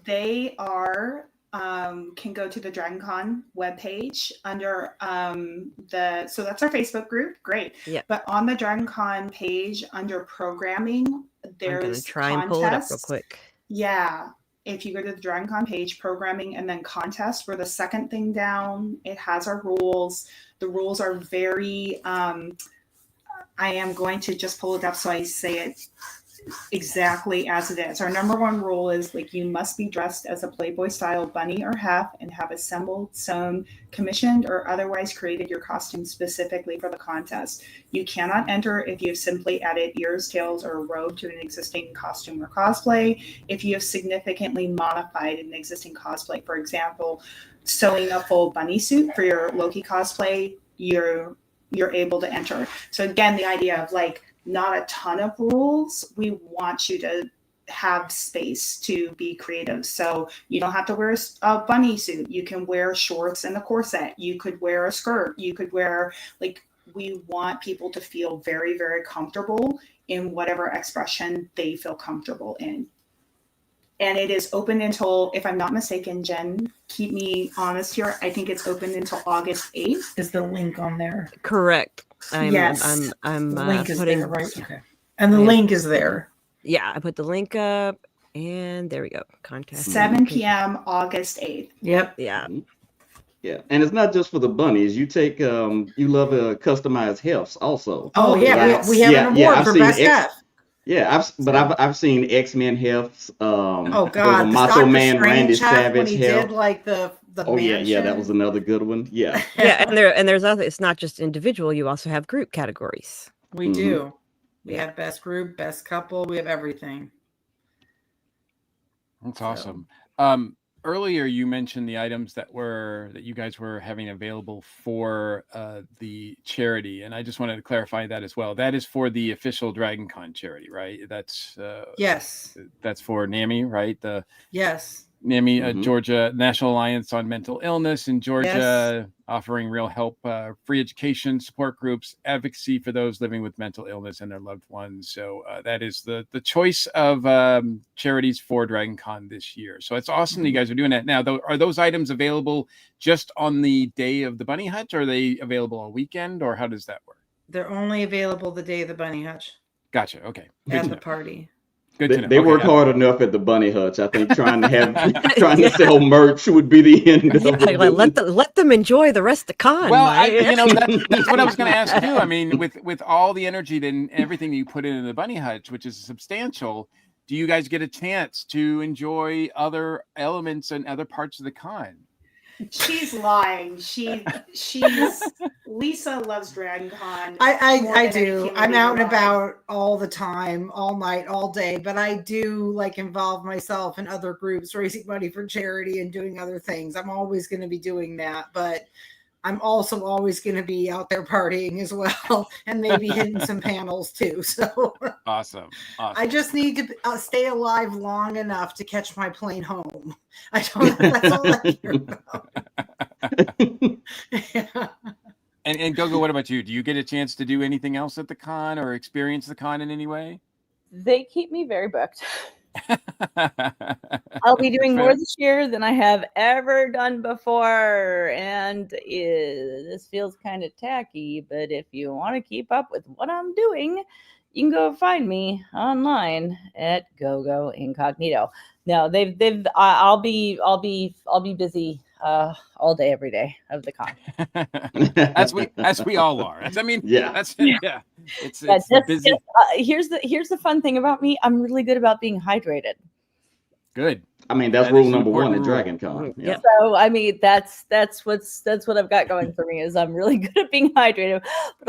They are can go to the Dragon Con webpage under so that's our Facebook group. Great. Yeah. But on the Dragon Con page under programming, there's I'm gonna try and pull it up real quick. Yeah. If you go to the Dragon Con page, programming, and then contest, we're the second thing down. It has our rules. The rules are very I am going to just pull it up so I say it exactly as it is. Our number one rule is like you must be dressed as a Playboy style bunny or half and have assembled, sewn, commissioned, or otherwise created your costume specifically for the contest. You cannot enter if you have simply added ears, tails, or a robe to an existing costume or cosplay. If you have significantly modified an existing cosplay, for example, sewing a full bunny suit for your Loki cosplay, you're able to enter. So again, the idea of like not a ton of rules. We want you to have space to be creative. So you don't have to wear a bunny suit. You can wear shorts and a corset. You could wear a skirt. You could wear, like, we want people to feel very, very comfortable in whatever expression they feel comfortable in. And it is open until, if I'm not mistaken, Jen, keep me honest here, I think it's open until August 8th. Is the link on there? Correct. Yes. I'm The link is putting there, right? Okay. And the link is there. Yeah, I put the link up, and there we go. Contact 7 p.m. August 8th. Yep. Yeah. Yeah, and it's not just for the bunnies. You take you love customized hefts also. Oh yeah, we have an award I've for seen best hef. Yeah, I've seen X-Men hefts. Oh there God, was a Macho Man Strange Randy hef when Savage he heft. did like the Oh yeah, that mansion. was another good one. Yeah. Yeah, and there's other. It's not just individual. You also have group categories. We do. We Yeah. have best group, best couple. We have everything. That's awesome. Earlier you mentioned the items that you guys were having available for the charity, and I just wanted to clarify that as well. That is for the official Dragon Con charity, right? That's Yes. that's for NAMI, right? The Yes. NAMI, Georgia National Alliance on Mental Illness in Georgia, offering real help, free education, support groups, advocacy for those living with mental illness and their loved ones. So that is the choice of charities for Dragon Con this year. So it's awesome that you guys are doing that. Now, are those items available just on the day of the Bunny Hutch? Or are they available all weekend, or how does that work? They're only available the day of the Bunny Hutch. Gotcha. Okay. Good At to the know. party. Good to know. They Okay, work hard enough at the Bunny Hutch. I think trying to sell merch would be the end of it. Let them enjoy the rest of con. Well, that's what I was going to ask you. I mean, with all the energy and everything that you put into the Bunny Hutch, which is substantial, do you guys get a chance to enjoy other elements and other parts of the con? She's lying. She's Lisa loves Dragon Con. I do. I'm out and about all the time, all night, all day, but I do like involve myself in other groups, raising money for charity and doing other things. I'm always going to be doing that, but I'm also always going to be out there partying as well, and maybe hitting some panels too. So awesome. I just need to stay alive long enough to catch my plane home. I don't. That's all I care about. Yeah. And Gogo, what about you? Do you get a chance to do anything else at the con or experience the con in any way? They keep me very booked. I'll be doing more this year than I have ever done before. And this feels kind of tacky, but if you want to keep up with what I'm doing, you can go find me online at Gogo Incognito. No, I'll be busy all day, every day of the con. as we all are. I mean, It's busy. Here's the fun thing about me. I'm really good about being hydrated. Good. I mean, that's rule number one at Dragon Con. Yeah. So I mean, that's what I've got going for me is I'm really good at being hydrated, but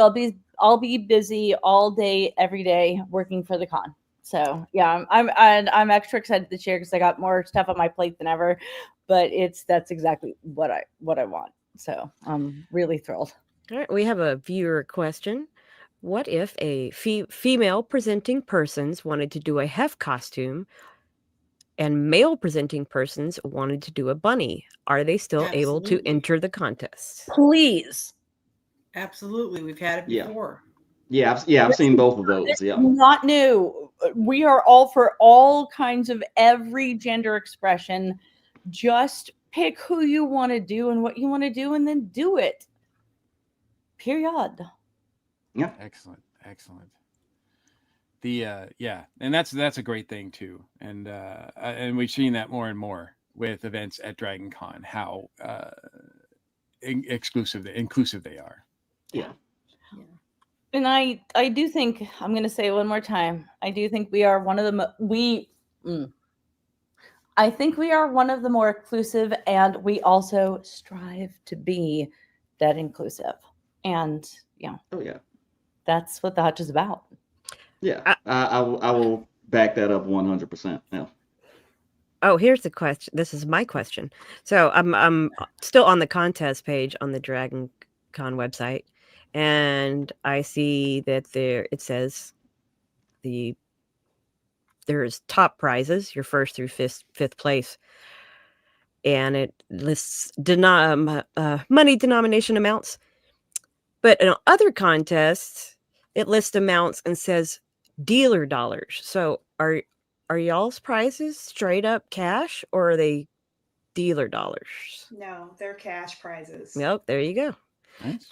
I'll be busy all day, every day, working for the con. So yeah, I'm extra excited this year because I got more stuff on my plate than ever. But that's exactly what I want. So I'm really thrilled. All right, we have a viewer question. What if a female presenting persons wanted to do a hef costume and male presenting persons wanted to do a bunny? Are they still able to enter the contest? Please. Absolutely. We've had it before. Yeah, I've seen both of those. Yeah. Not new. We are all for all kinds of every gender expression. Just pick who you want to do and what you want to do and then do it. Period. Yeah. Excellent. And that's a great thing too. And we've seen that more and more with events at Dragon Con, how inclusive they are. Yeah. And I do think, I'm going to say it one more time. I do think we are one of the I think we are one of the more inclusive, and we also strive to be that inclusive. And Oh yeah, that's what the Hutch is about. yeah. I- I will back that up 100%. Yeah. Oh, here's the question. This is my question. So I'm still on the contest page on the Dragon Con website, and I see that it says there's top prizes, your first through fifth place, and it lists money denomination amounts. But in other contests, it lists amounts and says dealer dollars. So are y'all's prizes straight up cash, or are they dealer dollars? No, they're cash prizes. Nope, there you go. Nice.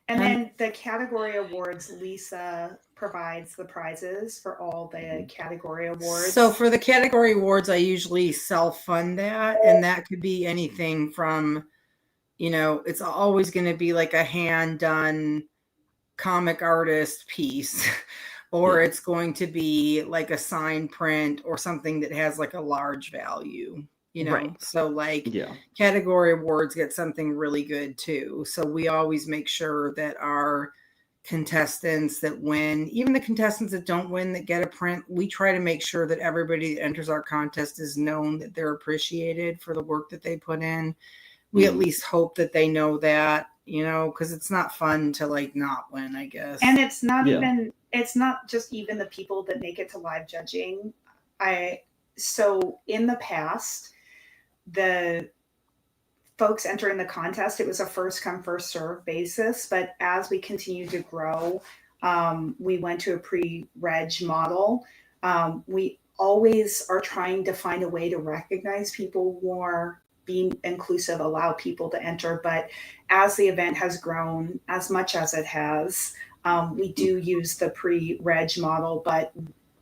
And then the category awards, Lisa provides the prizes for all the category awards. So for the category awards, I usually self-fund that, and that could be anything from, it's always going to be like a hand-done comic artist piece, or it's going to be like a sign print or something that has like a large value. Right. So like category awards get something really good too. So we always make sure that our contestants that win, even the contestants that don't win that get a print, we try to make sure that everybody that enters our contest is known that they're appreciated for the work that they put in. We at least hope that they know that, because it's not fun to like not win, I guess. And it's not it's not just even the people that make it to live judging. So in the past, the folks entering the contest, it was a first come first serve basis, but as we continue to grow, we went to a pre-reg model. We always are trying to find a way to recognize people who are being inclusive, allow people to enter, but as the event has grown as much as it has, we do use the pre-reg model, but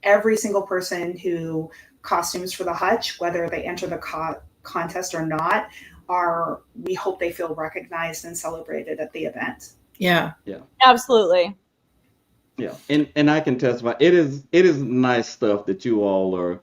every single person who costumes for the Hutch, whether they enter the contest or not, we hope they feel recognized and celebrated at the event. Yeah. Absolutely. Yeah, and I can testify. It is nice stuff that you all are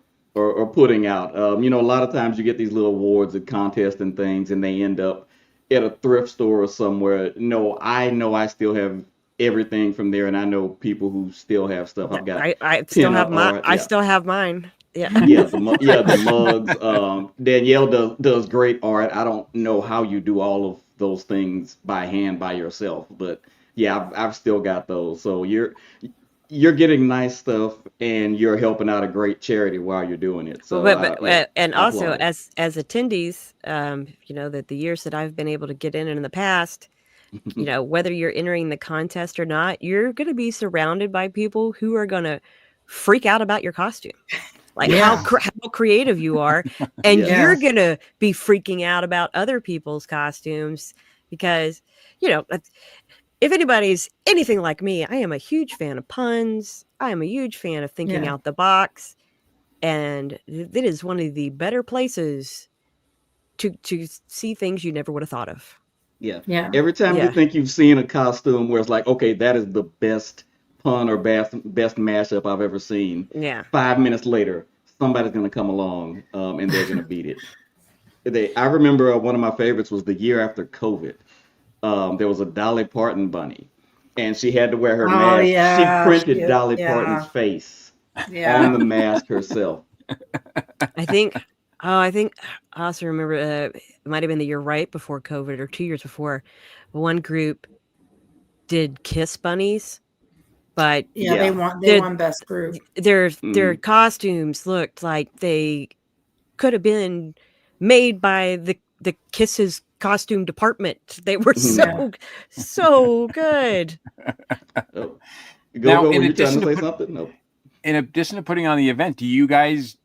putting out. A lot of times you get these little awards at contests and things, and they end up at a thrift store or somewhere. No, I know I still have everything from there, and I know people who still have stuff. I've got I still have mine. art. I still have mine. Yeah. The mugs. Danielle does great art. I don't know how you do all of those things by hand by yourself, but yeah, I've still got those. So you're getting nice stuff, and you're helping out a great charity while you're doing it. So, and also as attendees, that the years that I've been able to get in the past, whether you're entering the contest or not, you're going to be surrounded by people who are going to freak out about your costume. Like how creative you are, and you're going to be freaking out about other people's costumes because, if anybody's anything like me, I am a huge fan of puns. I am a huge fan of thinking out the box. And it is one of the better places to see things you never would have thought of. Yeah. Every time you think you've seen a costume where it's like, okay, that is the best pun or best mashup I've ever seen. Yeah. 5 minutes later, somebody's going to come along and they're going to beat it. I remember one of my favorites was the year after COVID. There was a Dolly Parton bunny, and she had to wear her mask. She printed Dolly Parton's face on the mask herself. I think I also remember it might have been the year right before COVID or 2 years before. One group did Kiss bunnies, but they won best group. Their costumes looked like they could have been made by the Kisses costume department. They were so good. Gogo, were you trying to say something? No. In addition to putting on the event, do you guys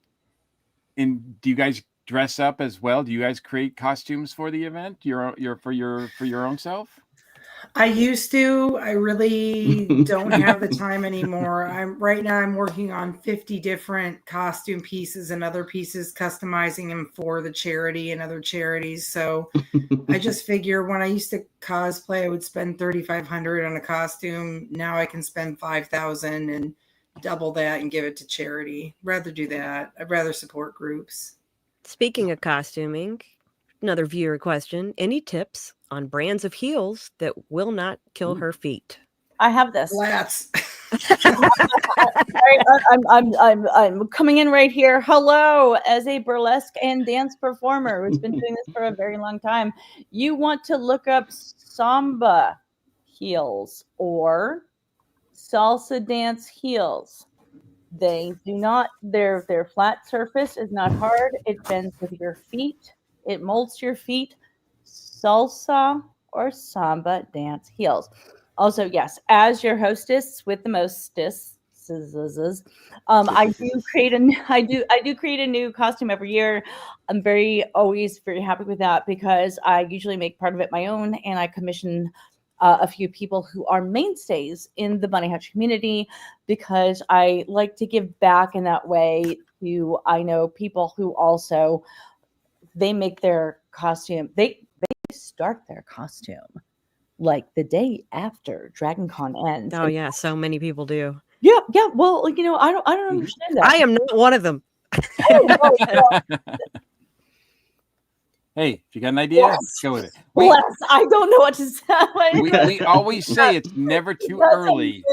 dress up as well? Do you guys create costumes for the event? For your own self? I used to. I really don't have the time anymore. I'm working on 50 different costume pieces and other pieces, customizing them for the charity and other charities. So I just figure when I used to cosplay, I would spend $3,500 on a costume. Now I can spend $5,000 and double that and give it to charity. Rather do that. I'd rather support groups. Speaking of costuming, another viewer question. Any tips on brands of heels that will not kill her feet? I have this. Flats. I'm coming in right here. Hello, as a burlesque and dance performer who's been doing this for a very long time. You want to look up samba heels or salsa dance heels. They do not. Their flat surface is not hard. It bends with your feet. It molds your feet. Salsa or samba dance heels. Also, yes, as your hostess with the mostest, I do create a new costume every year. I'm always very happy with that because I usually make part of it my own, and I commission a few people who are mainstays in the Bunny Hutch community because I like to give back in that way to, I know people who also, they make their costume, they start their costume like the day after DragonCon ends. Oh yeah, so many people do. Yeah. Well, I don't understand that. I am not one of them. Hey, if you got an idea, Yes. go with it. I don't know what to say. We always say it's never too early.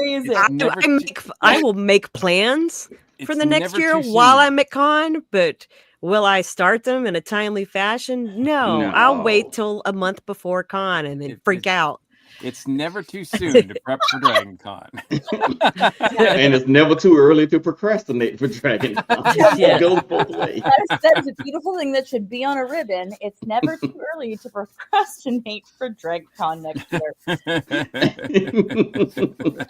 I will make plans for the next year while I'm at con, but will I start them in a timely fashion? No. I'll wait till a month before con and then freak out. It's never too soon to prep for DragonCon. And it's never too early to procrastinate for DragonCon. Yeah. Go both ways. That is a beautiful thing that should be on a ribbon. It's never too early to procrastinate for DragonCon next year.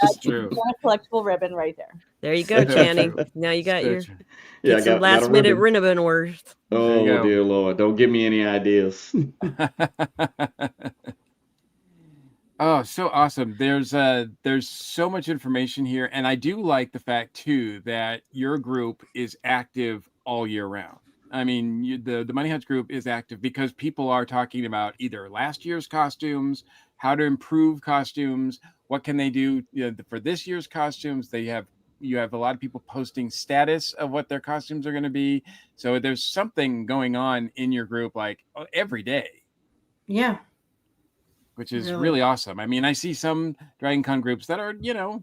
That's true. A collectible ribbon right there. There you go, Channing. Now you got your Yeah, some last minute ribbon orders. Oh dear Lord, don't give me any ideas. Oh, so awesome. There's so much information here. And I do like the fact too that your group is active all year round. I mean, the Bunny Hutch group is active because people are talking about either last year's costumes, how to improve costumes, what can they do for this year's costumes. You have a lot of people posting status of what their costumes are going to be. So there's something going on in your group like every day. Yeah. Which is really awesome. I mean, I see some DragonCon groups that are,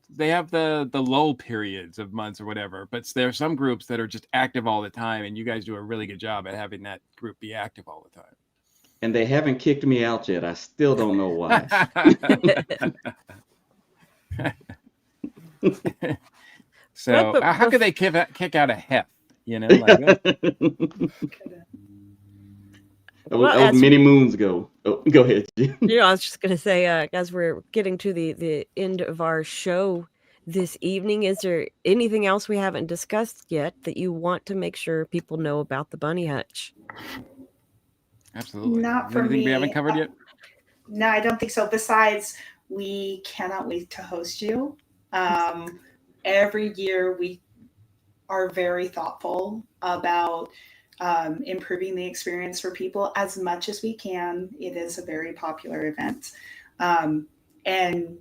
they have the lull periods of months or whatever, but there are some groups that are just active all the time, and you guys do a really good job at having that group be active all the time. And they haven't kicked me out yet. I still don't know why. So how could they kick out a hef? Like Well, many moons ago. Oh, go ahead. I was just going to say, as we're getting to the end of our show this evening, is there anything else we haven't discussed yet that you want to make sure people know about the Bunny Hutch? Absolutely. Not for me. We haven't covered yet? No, I don't think so. Besides, we cannot wait to host you. Every year we are very thoughtful about improving the experience for people as much as we can. It is a very popular event. And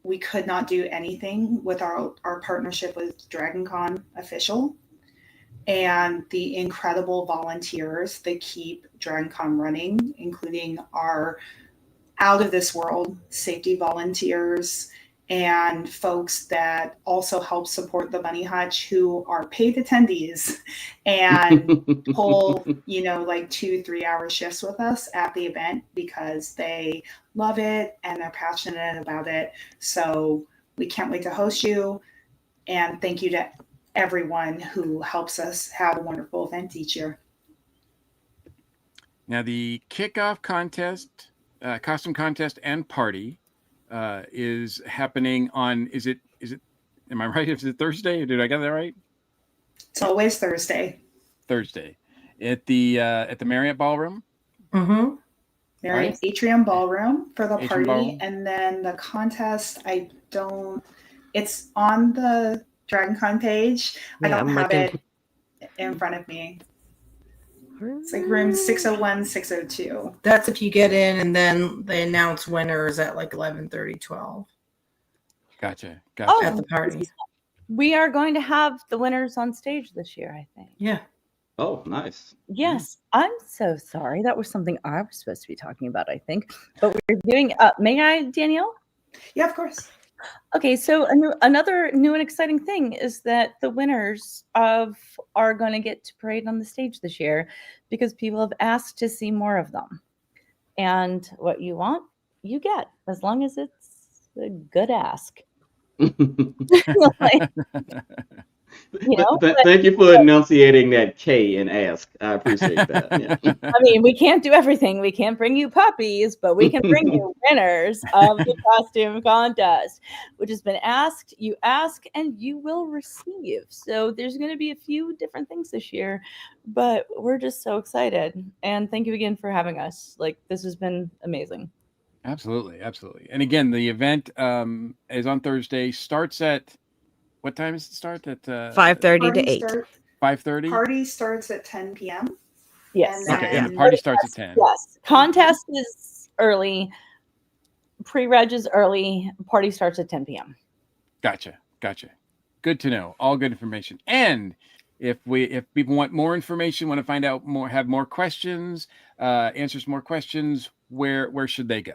we could not do anything with our partnership with DragonCon Official and the incredible volunteers that keep DragonCon running, including our out of this world safety volunteers and folks that also help support the Bunny Hutch, who are paid attendees and pull, like 2-3 hour shifts with us at the event because they love it and they're passionate about it. So we can't wait to host you. And thank you to everyone who helps us have a wonderful event each year. Now the kickoff contest, costume contest and party is happening on, is it, am I right? Is it Thursday? Did I get that right? It's always Thursday. Thursday at the Marriott Ballroom. Mm-hmm. Marriott right. Atrium Ballroom for the Atrium party. Ballroom. And then the contest, it's on the DragonCon page. I Yeah, don't I'm have looking. it in front of me. It's like room 601, 602. That's if you get in, and then they announce winners at like 11:30, 12 Gotcha. at the Oh, party. we are going to have the winners on stage this year, I think. Yeah. Oh, nice. Yes, I'm so sorry. That was something I was supposed to be talking about, I think. But we're doing, may I, Danielle? Yeah, of course. Okay, so another new and exciting thing is that the winners are going to get to parade on the stage this year because people have asked to see more of them. And what you want, you get, as long as it's a good ask. Like, Thank you for enunciating that K and ask. I appreciate that. Yeah. I mean, we can't do everything. We can't bring you puppies, but we can bring you winners of the costume contest, which has been asked. You ask and you will receive. So there's going to be a few different things this year, but we're just so excited. And thank you again for having us. Like, this has been amazing. Absolutely. And again, the event is on Thursday. Starts at what time does it start? At 5:30 to 8. 5:30. Party starts at 10 p.m. Yes. And Okay, and the party starts at 10. Yes. Contest is early. Pre-reg is early. Party starts at 10 p.m. Gotcha. Good to know. All good information. And if people want more information, want to find out more, have more questions, answers more questions, where should they go?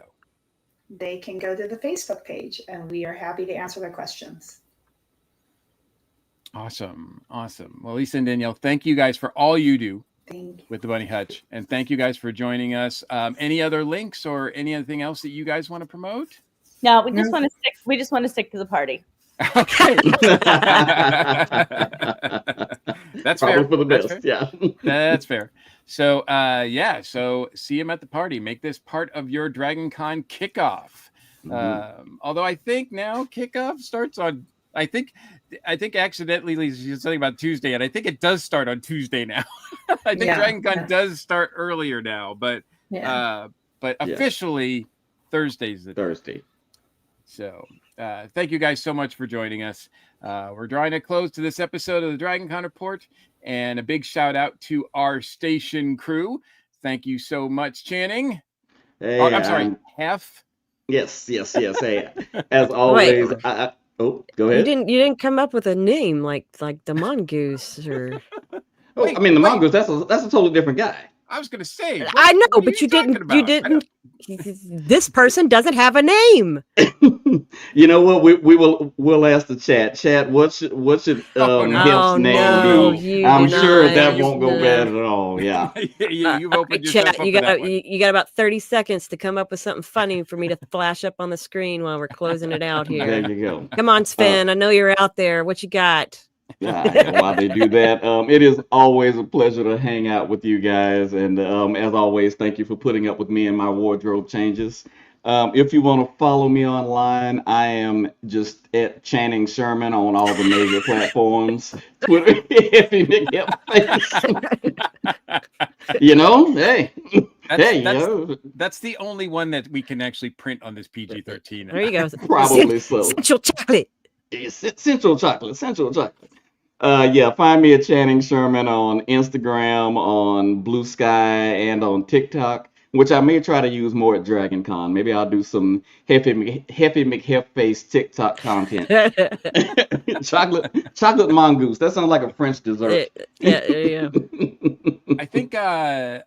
They can go to the Facebook page, and we are happy to answer their questions. Awesome. Well, Lisa and Danielle, thank you guys for all you do Thank you. with the Bunny Hutch, and thank you guys for joining us. Any other links or anything else that you guys want to promote? No, we just want to stick to the party. Okay. That's Probably fair. for the That's best. fair. Yeah. That's fair. So, so see him at the party. Make this part of your DragonCon kickoff. Although I think now kickoff starts on, I think accidentally Lisa said something about Tuesday, and I think it does start on Tuesday now. I think DragonCon does start earlier now, but officially Thursday's the Thursday. So thank you guys so much for joining us. We're drawing a close to this episode of the DragonCon Report, and a big shout out to our station crew. Thank you so much, Channing. Hey, I'm sorry, Hef. Yes. Hey, as always. Go ahead. You didn't come up with a name like the mongoose or. I mean the mongoose. That's a totally different guy. I was gonna say. I know, but you didn't. You didn't. This person doesn't have a name. You know what? We'll ask the chat. Chat, what should Hemp's name be? I'm sure that won't go bad at all. Yeah. You've opened yourself chat. You got about 30 seconds to come up with something funny for me to flash up on the screen while we're closing it out here. There you go. Come on, Sven. I know you're out there. What you got? While they do that, it is always a pleasure to hang out with you guys, and as always, thank you for putting up with me and my wardrobe changes. If you want to follow me online, I am just at Channing Sherman on all the major platforms. Twitter, that's the only one that we can actually print on this PG-13. There you go. Probably so. Central chocolate. Central chocolate. Find me at Channing Sherman on Instagram, on Blue Sky, and on TikTok, which I may try to use more at DragonCon. Maybe I'll do some Heffy McHeffface TikTok content. chocolate mongoose. That sounds like a French dessert. Yeah. I think the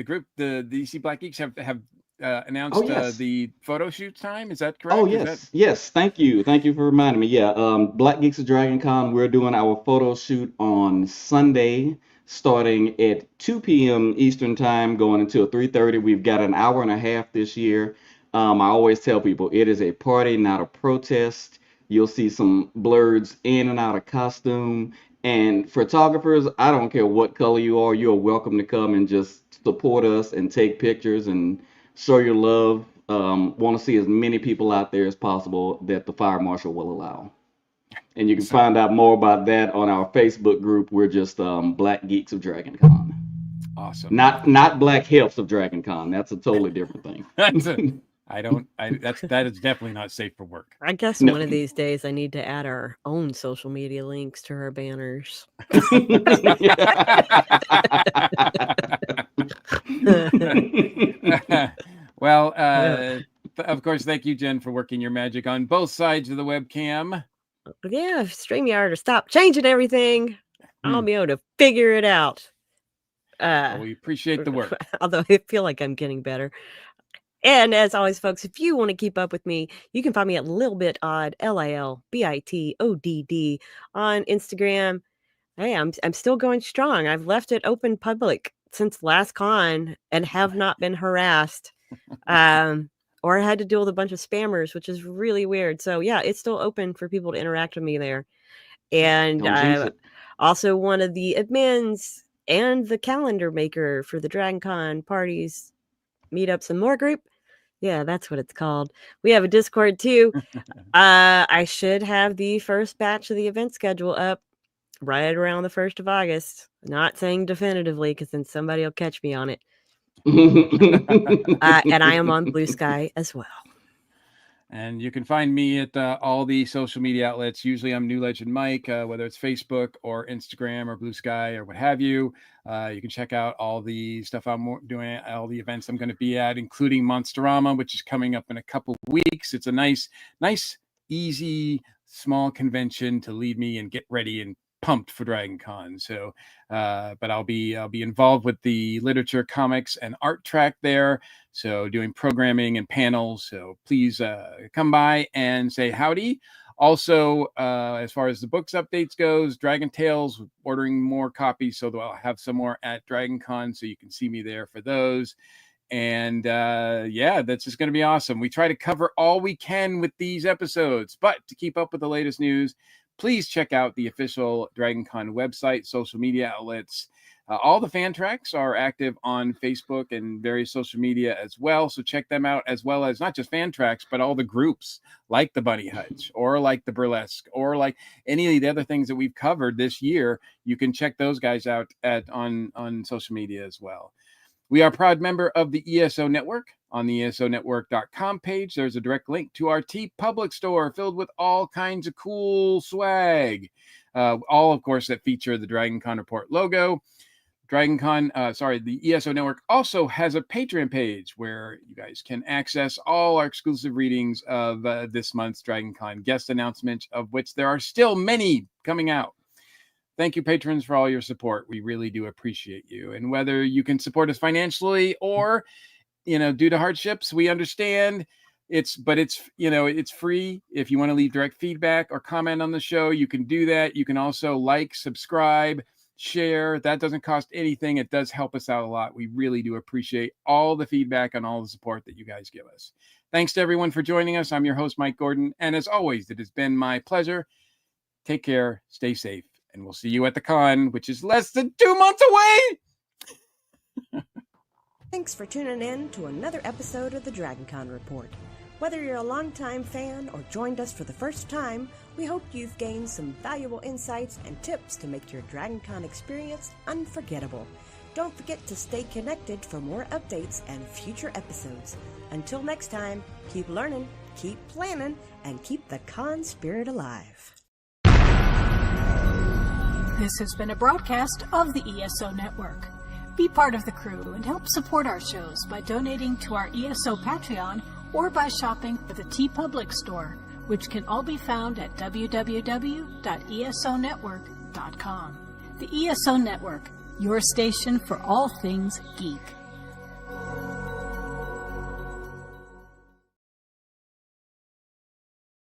group, the DC Black Geeks have announced the photo shoot time. Is that correct? Oh, yes. Thank you for reminding me. Yeah, Black Geeks of DragonCon, we're doing our photo shoot on Sunday, starting at 2 p.m. Eastern time, going until 3:30. We've got an hour and a half this year. I always tell people it is a party, not a protest. You'll see some blurs in and out of costume. And photographers, I don't care what color you are, you're welcome to come and just support us and take pictures and show your love. Want to see as many people out there as possible that the fire marshal will allow. And you can find out more about that on our Facebook group. We're just Black Geeks of DragonCon. Awesome. Not Black Helps of Dragon Con. That's a totally different thing. That is definitely not safe for work. I guess No. one of these days I need to add our own social media links to our banners. Well, of course, thank you, Jen, for working your magic on both sides of the webcam. Yeah, if StreamYard to stop changing everything, I'll be able to figure it out. Well, we appreciate the work. Although I feel like I'm getting better. And as always, folks, if you want to keep up with me, you can find me at LilBitOdd, LILBITODD on Instagram. Hey, I'm still going strong. I've left it open public since last con and have not been harassed. Or I had to deal with a bunch of spammers, which is really weird. So yeah, it's still open for people to interact with me there. And Don't jinx I'm it. also one of the admins and the calendar maker for the Dragon Con parties, meetups, and more group. Yeah, that's what it's called. We have a Discord too. I should have the first batch of the event schedule up right around the 1st of August. Not saying definitively because then somebody will catch me on it. And I am on Blue Sky as well. And you can find me at all the social media outlets. Usually I'm New Legend Mike, whether it's Facebook or Instagram or Blue Sky or what have you. You can check out all the stuff I'm doing, all the events I'm going to be at, including Monsterama, which is coming up in a couple weeks. It's a nice, easy, small convention to lead me and get ready and pumped for Dragon Con. So, but I'll be involved with the literature, comics, and art track there. So doing programming and panels. So please come by and say howdy. Also, as far as the books updates goes, Dragon Tales, ordering more copies. So I'll have some more at Dragon Con. So you can see me there for those. And yeah, that's just going to be awesome. We try to cover all we can with these episodes, but to keep up with the latest news, please check out the official Dragon Con website, social media outlets. All the fan tracks are active on Facebook and various social media as well. So check them out, as well as not just fan tracks, but all the groups like the Bunny Hutch or like the Burlesque or like any of the other things that we've covered this year. You can check those guys out on social media as well. We are a proud member of the ESO Network. On the ESOnetwork.com page, there's a direct link to our TeePublic store filled with all kinds of cool swag. All, of course, that feature the Dragon Con Report logo. The ESO Network also has a Patreon page where you guys can access all our exclusive readings of this month's Dragon Con guest announcements, of which there are still many coming out. Thank you, patrons, for all your support. We really do appreciate you. And whether you can support us financially or, due to hardships, we understand. It's free. If you want to leave direct feedback or comment on the show, you can do that. You can also like, subscribe, share. That doesn't cost anything. It does help us out a lot. We really do appreciate all the feedback and all the support that you guys give us. Thanks to everyone for joining us. I'm your host, Mike Gordon. And as always, it has been my pleasure. Take care, stay safe, and we'll see you at the con, which is less than 2 months away. Thanks for tuning in to another episode of the Dragon Con Report. Whether you're a longtime fan or joined us for the first time, we hope you've gained some valuable insights and tips to make your Dragon Con experience unforgettable. Don't forget to stay connected for more updates and future episodes. Until next time, keep learning, keep planning, and keep the con spirit alive. This has been a broadcast of the ESO Network. Be part of the crew and help support our shows by donating to our ESO Patreon or by shopping at the TeePublic store, which can all be found at www.esonetwork.com. The ESO Network, your station for all things geek.